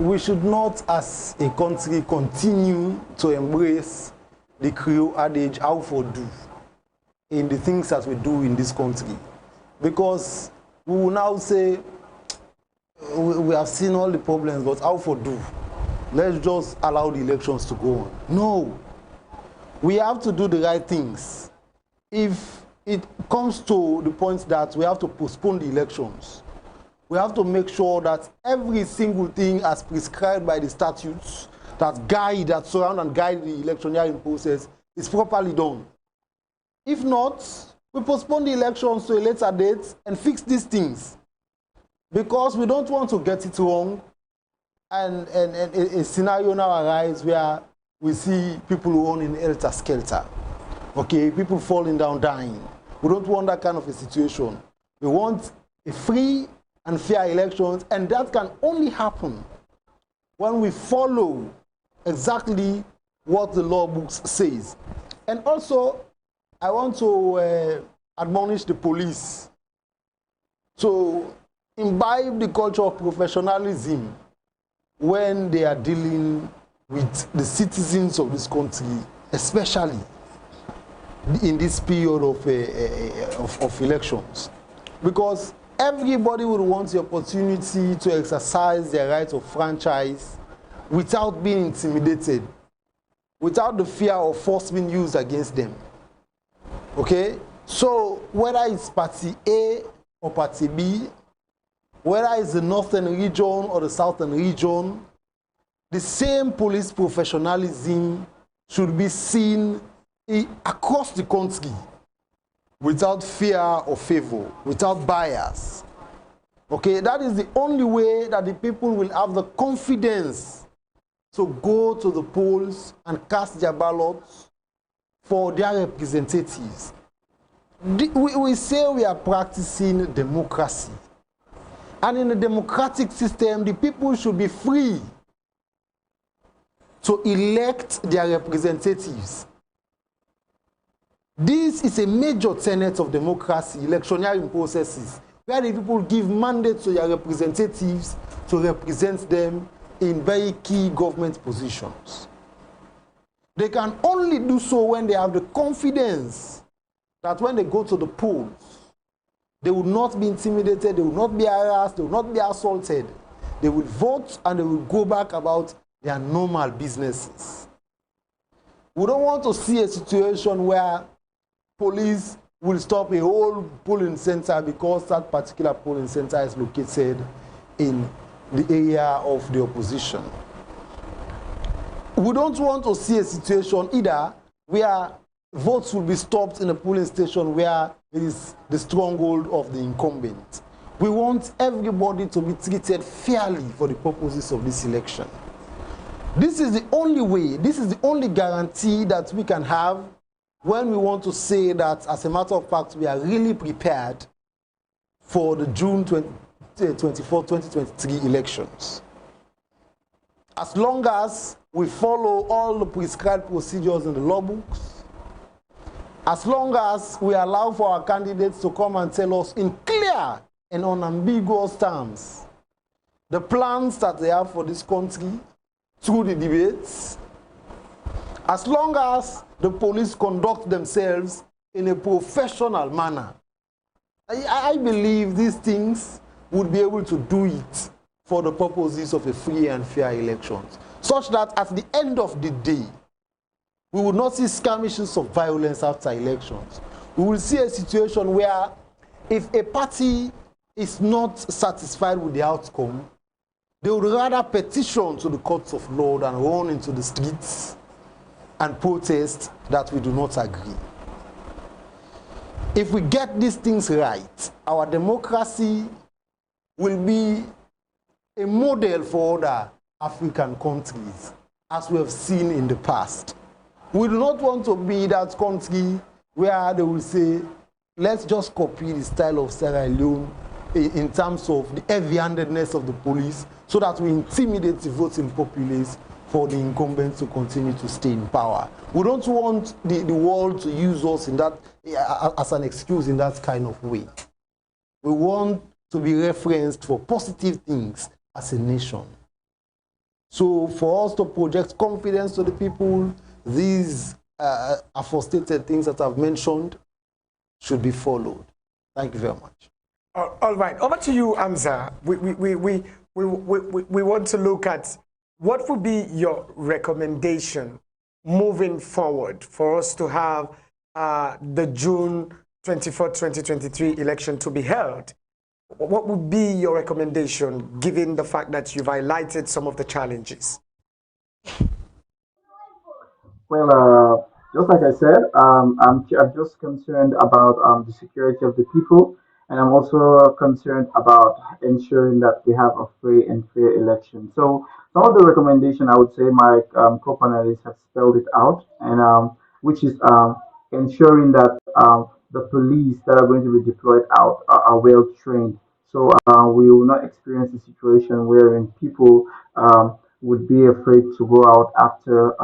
we should not, as a country, continue to embrace the Creole adage, how for do, in the things that we do in this country. Because we will now say, we have seen all the problems, but how for do? Let's just allow the elections to go on. No. We have to do the right things. If it comes to the point that we have to postpone the elections, we have to make sure that every single thing as prescribed by the statutes that surround and guide the electioneering process is properly done. If not, we postpone the elections to a later date and fix these things. Because we don't want to get it wrong and a scenario now arises where we see people run in helter-skelter. Okay, people falling down, dying. We don't want that kind of a situation. We want a free and fair elections, and that can only happen when we follow exactly what the law books says. And also, I want to admonish the police to imbibe the culture of professionalism when they are dealing with the citizens of this country, especially in this period of elections. Because everybody would want the opportunity to exercise their right of franchise without being intimidated, without the fear of force being used against them. Okay? So whether it's Party A or Party B, whether it's the northern region or the southern region, the same police professionalism should be seen across the country, without fear or favor, without bias. Okay, that is the only way that the people will have the confidence to go to the polls and cast their ballots for their representatives. We say we are practicing democracy. And in a democratic system, the people should be free to elect their representatives. This is a major tenet of democracy, electioneering processes, where the people give mandate to their representatives to represent them in very key government positions. They can only do so when they have the confidence that when they go to the polls, they will not be intimidated, they will not be harassed, they will not be assaulted. They will vote and they will go back about their normal businesses. We don't want to see a situation where police will stop a whole polling center because that particular polling center is located in the area of the opposition. We don't want to see a situation either where votes will be stopped in a polling station where it is the stronghold of the incumbent. We want everybody to be treated fairly for the purposes of this election. This is the only way, this is the only guarantee that we can have when we want to say that, as a matter of fact, we are really prepared for the June 24, 2023 elections. As long as we follow all the prescribed procedures in the law books, As long as we allow for our candidates to come and tell us in clear and unambiguous terms the plans that they have for this country through the debates, as long as the police conduct themselves in a professional manner, I believe these things would be able to do it for the purposes of a free and fair elections, such that at the end of the day, we will not see skirmishes of violence after elections. We will see a situation where if a party is not satisfied with the outcome, they would rather petition to the courts of law than run into the streets and protest that we do not agree. If we get these things right, our democracy will be a model for other African countries, as we have seen in the past. We do not want to be that country where they will say, let's just copy the style of Sierra Leone in terms of the heavy-handedness of the police, so that we intimidate the voting populace for the incumbents to continue to stay in power. We don't want the world to use us in that, as an excuse in that kind of way. We want to be referenced for positive things as a nation. So for us to project confidence to the people, these aforementioned things that I've mentioned should be followed. Thank you very much. All right, over to you, HAMZA. We want to look at what would be your recommendation moving forward for us to have the June 24, 2023 election to be held. What would be your recommendation, given the fact that you've highlighted some of the challenges? Well, just like I said, I'm just concerned about the security of the people, and I'm also concerned about ensuring that we have a free and fair election. So some of the recommendation I would say my co-panelists have spelled it out, and which is ensuring that the police that are going to be deployed out are well trained. So we will not experience a situation wherein people would be afraid to go out after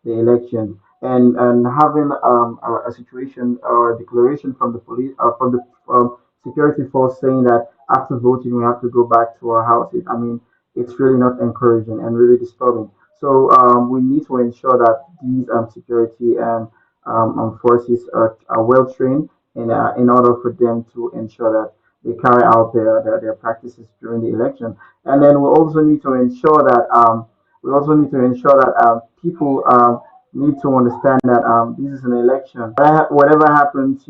the election. And having a situation or a declaration from the police from the security force saying that after voting we have to go back to our houses. I mean, it's really not encouraging and really disturbing. So we need to ensure that these security and forces are well trained in order for them to ensure that they carry out their practices during the election. And then we also need to ensure that people need to understand that this is an election. Whatever happens,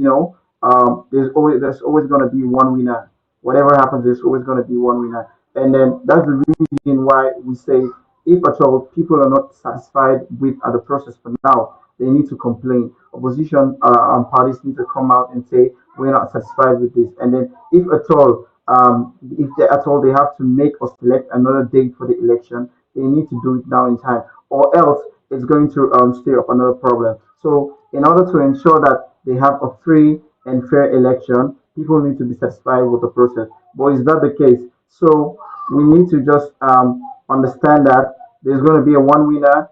there's always going to be one winner. Whatever happens, there's always going to be one winner. And then that's the reason why we say, if at all people are not satisfied with the process for now, they need to complain. Opposition parties need to come out and say, we're not satisfied with this. And then if they at all they have to make or select another date for the election, they need to do it now in time, or else it's going to stir up another problem. So in order to ensure that they have a free and fair election, people need to be satisfied with the process. But is that the case? So we need to just understand that there's going to be a one winner,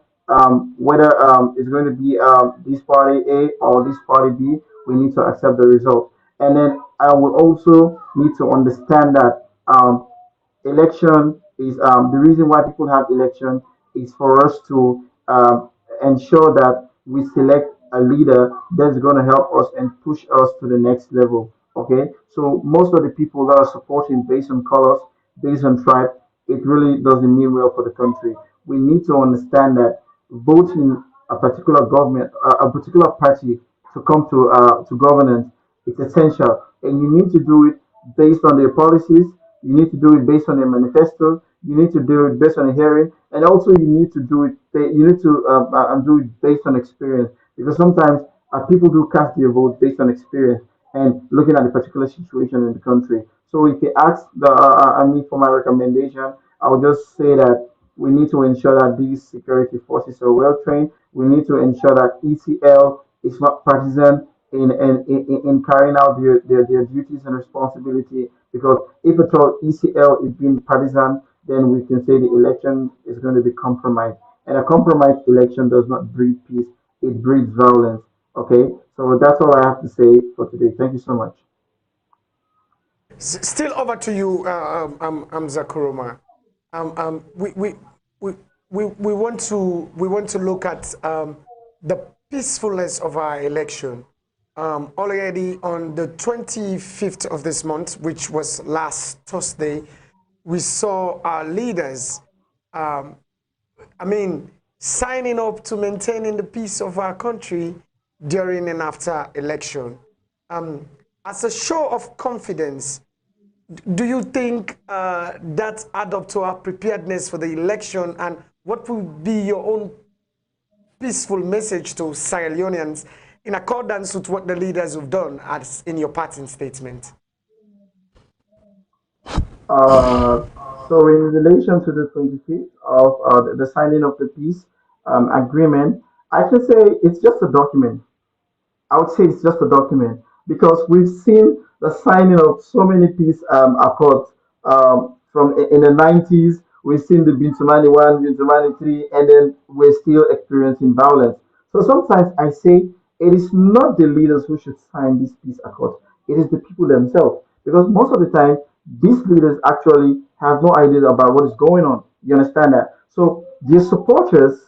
whether it's going to be this party A or this party B. We need to accept the result. And then I will also need to understand that election is the reason why people have election is for us to ensure that we select a leader that's going to help us and push us to the next level. Okay, so most of the people that are supporting based on colors, based on tribe, it really doesn't mean well for the country. We need to understand that voting a particular government, a particular party to come to governance, it's essential, and you need to do it based on their policies. You need to do it based on their manifesto. You need to do it based on a hearing, and also you need to do it. You need to do it based on experience, because sometimes people do cast their vote based on experience and looking at the particular situation in the country. So if you ask me for my recommendation, I would just say that we need to ensure that these security forces are well trained. We need to ensure that ECL is not partisan in carrying out their duties and responsibility, because if at all ECL is being partisan, then we can say the election is going to be compromised. And a compromised election does not breed peace, it breeds violence. Okay, So that's all I have to say for today. Thank you so much. Still over to you, HAMZA KOROMA. Um, um, we, we, we, we want to look at the peacefulness of our election. Already on the 25th of this month, which was last Thursday, we saw our leaders, signing up to maintaining the peace of our country during and after election. As a show of confidence, do you think that add up to our preparedness for the election, and what would be your own peaceful message to Sierra Leoneans in accordance with what the leaders have done as in your parting statement? Uh, so in relation to the 25th of the signing of the peace agreement, I can say it's just a document. I would say it's just a document because we've seen the signing of so many peace accords from in the 90s. We've seen the Bintumani 1, Bintumani 3, and then we're still experiencing violence. So sometimes I say it is not the leaders who should sign this peace accord. It is the people themselves. Because most of the time, these leaders actually have no idea about what is going on. You understand that? So their supporters,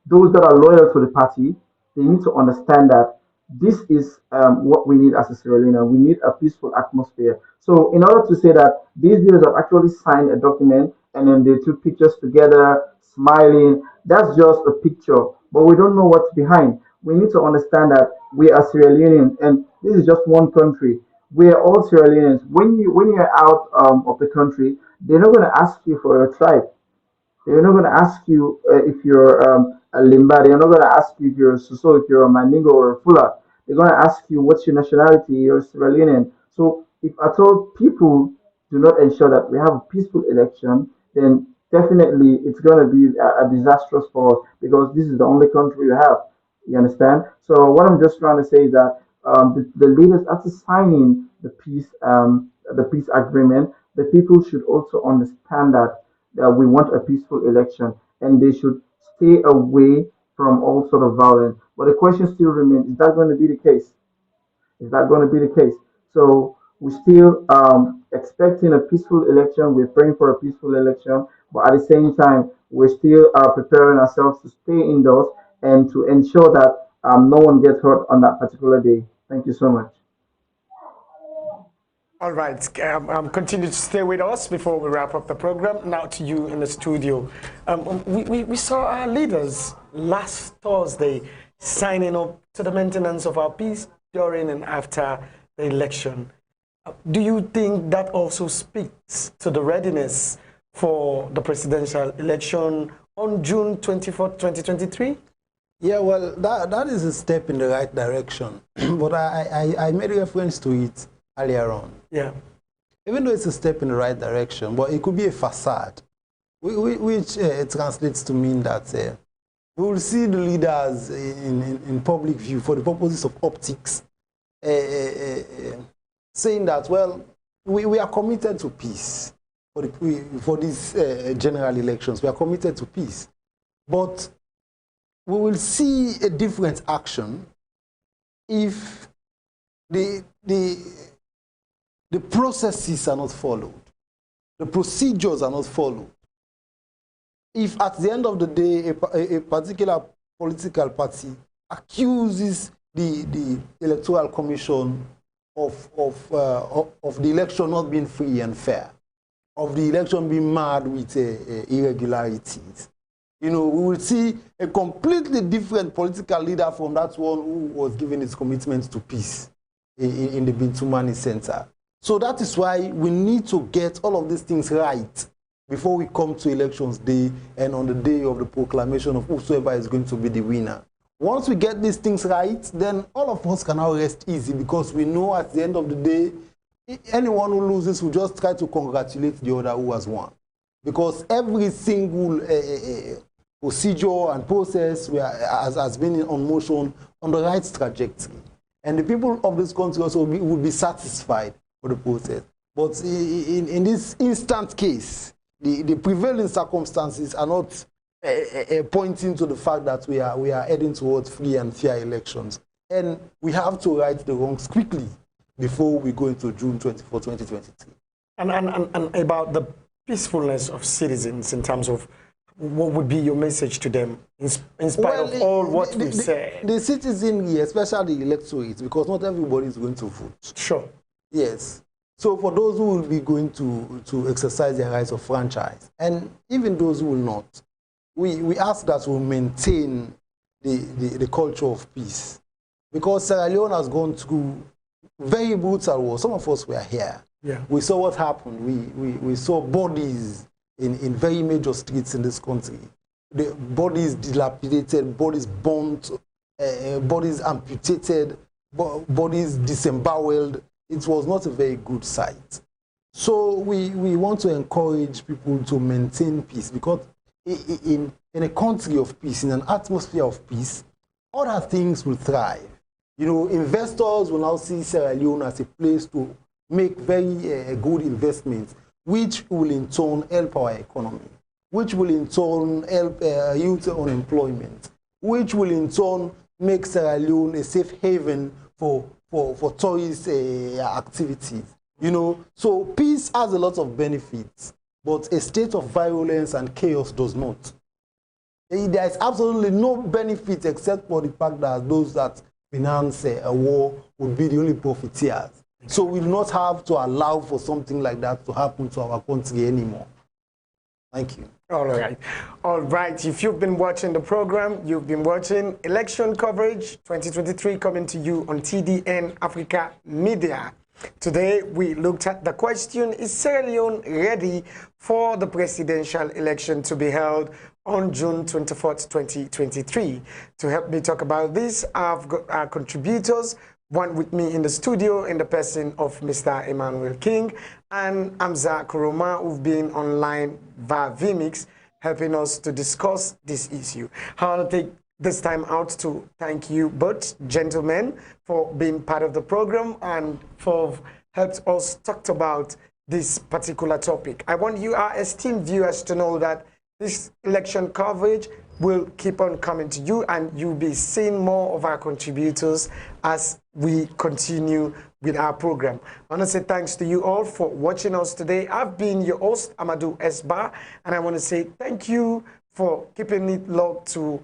those that are loyal to the party, they need to understand that this is what we need as a Sierra Leone. We need a peaceful atmosphere. So, in order to say that these leaders have actually signed a document and then they took pictures together, smiling, that's just a picture. But we don't know what's behind. We need to understand that we are Sierra Leoneans and this is just one country. We are all Sierra Leoneans. When you're out of the country, they're not going to ask you for your tribe. They're not going to ask you if you're a Limba. They're not going to ask you if you're a Suso, if you're a Mandingo or a Fula. They're going to ask you what's your nationality. You're a Sierra Leonean. So if at all people do not ensure that we have a peaceful election, then definitely it's going to be a disastrous for us because this is the only country we have. You understand? So what I'm just trying to say is that the leaders after signing the peace agreement, the people should also understand that we want a peaceful election and they should stay away from all sort of violence. But the question still remains: is that going to be the case? Is that going to be the case? So we're still expecting a peaceful election. We're praying for a peaceful election, but at the same time, we're still preparing ourselves to stay indoors and to ensure that no one gets hurt on that particular day. Thank you so much. All right, continue to stay with us before we wrap up the program. Now to you in the studio. We saw our leaders last Thursday signing up to the maintenance of our peace during and after the election. Do you think that also speaks to the readiness for the presidential election on June 24th, 2023? Yeah, well, that is a step in the right direction. But I made reference to it earlier on. Yeah. Even though it's a step in the right direction, but it could be a facade, which translates to mean that we will see the leaders in public view for the purposes of optics, saying that, well, we are committed to peace for these general elections. We are committed to peace. But we will see a different action if the processes are not followed, the procedures are not followed. If at the end of the day, a particular political party accuses the Electoral Commission of the election not being free and fair, of the election being marred with irregularities, you know, we will see a completely different political leader from that one who was giving his commitment to peace in the Bintumani Center. So that is why we need to get all of these things right before we come to elections day and on the day of the proclamation of whosoever is going to be the winner. Once we get these things right, then all of us can now rest easy because we know at the end of the day, anyone who loses will just try to congratulate the other who has won. Because every single procedure and process has been on motion on the right trajectory. And the people of this country also will be satisfied with the process. But in this instant case, the prevailing circumstances are not pointing to the fact that we are heading towards free and fair elections. And we have to right the wrongs quickly before we go into June 24, 2023. And about the peacefulness of citizens in terms of what would be your message to them in spite of all what we've said? The citizenry, especially the electorate, because not everybody is going to vote. Sure. Yes. So for those who will be going to exercise their rights of franchise, and even those who will not, we ask that we maintain the culture of peace. Because Sierra Leone has gone through very brutal war. Some of us were here. Yeah. We saw what happened. We saw bodies in very major streets in this country. The bodies dilapidated, bodies burnt, bodies amputated, bodies disemboweled. It was not a very good sight. So we want to encourage people to maintain peace, because in a country of peace, in an atmosphere of peace, other things will thrive. You know, investors will now see Sierra Leone as a place to make very good investments, which will in turn help our economy, which will in turn help youth unemployment, which will in turn make Sierra Leone a safe haven for tourist activities. You know, so peace has a lot of benefits, but a state of violence and chaos does not. There is absolutely no benefit except for the fact that those that finance a war would be the only profiteers. So we do not have to allow for something like that to happen to our country anymore. Thank you. All right. All right. If you've been watching the program, you've been watching election coverage 2023 coming to you on TDN Africa Media. Today, we looked at the question, is Sierra Leone ready for the presidential election to be held on June 24th, 2023? To help me talk about this, I've got our contributors, one with me in the studio in the person of Mr. Emmanuel King and HAMZA KOROMA, who've been online via vMix, helping us to discuss this issue. I want to take this time out to thank you both gentlemen for being part of the program and for helped us talk about this particular topic. I want you, our esteemed viewers, to know that this election coverage will keep on coming to you, and you'll be seeing more of our contributors as we continue with our program. I want to say thanks to you all for watching us today. I've been your host, AMADU Esba, and I want to say thank you for keeping it locked to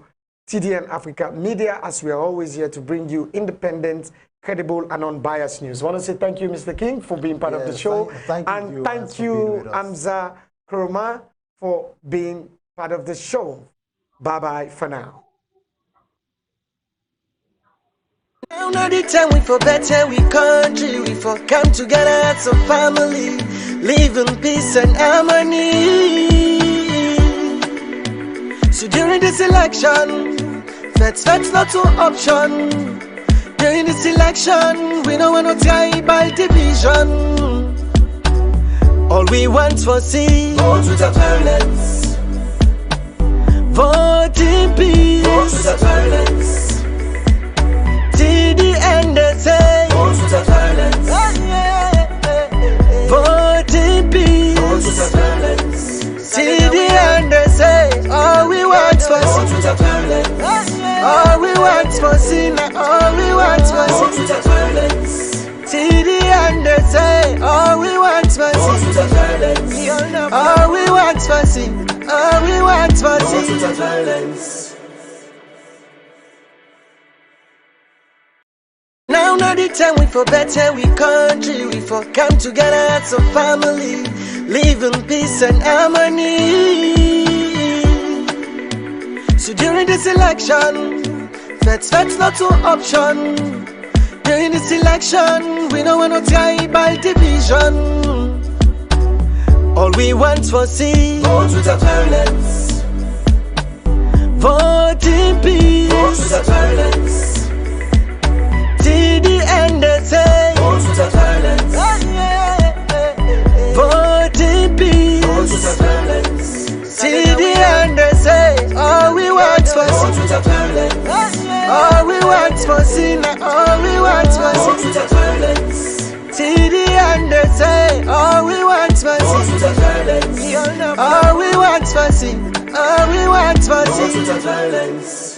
TDN Africa Media, as we are always here to bring you independent, credible, and unbiased news. I want to say thank you, Mr. King, for being part of the show. Thank you, HAMZA KOROMA, for being part of the show. Bye-bye for now. Now not the time we for better, we country, we for come together as a family, live in peace and harmony. So during this election, that's not an option. During this election, we don't want no tribal division. All we want for see, vote without violence. Vote in peace. Vote without violence. Till the end they say, vote without violence. Vote in peace. Vote without violence. Till the end they say, all we want for sin. All we want for sin. All we want for sin. Vote without violence. Till the end they say, all we want for sin. All we want for sin. All we want for sin. Now not the time we for better, we country, we for come together as a family, live in peace and harmony. So during this election, that's not an option. During this election, we don't want no tribal division. All we want for see, vote without violence. Vote in peace. Vote without violence. Till the end they say, vote without violence. Vote in peace. Vote without violence. Till the end they say, all we want for sin. All we want for sin. All we want for sin. Vote without violence. Till the end they say, all we want for sin. All we want for sin. All we want for sin.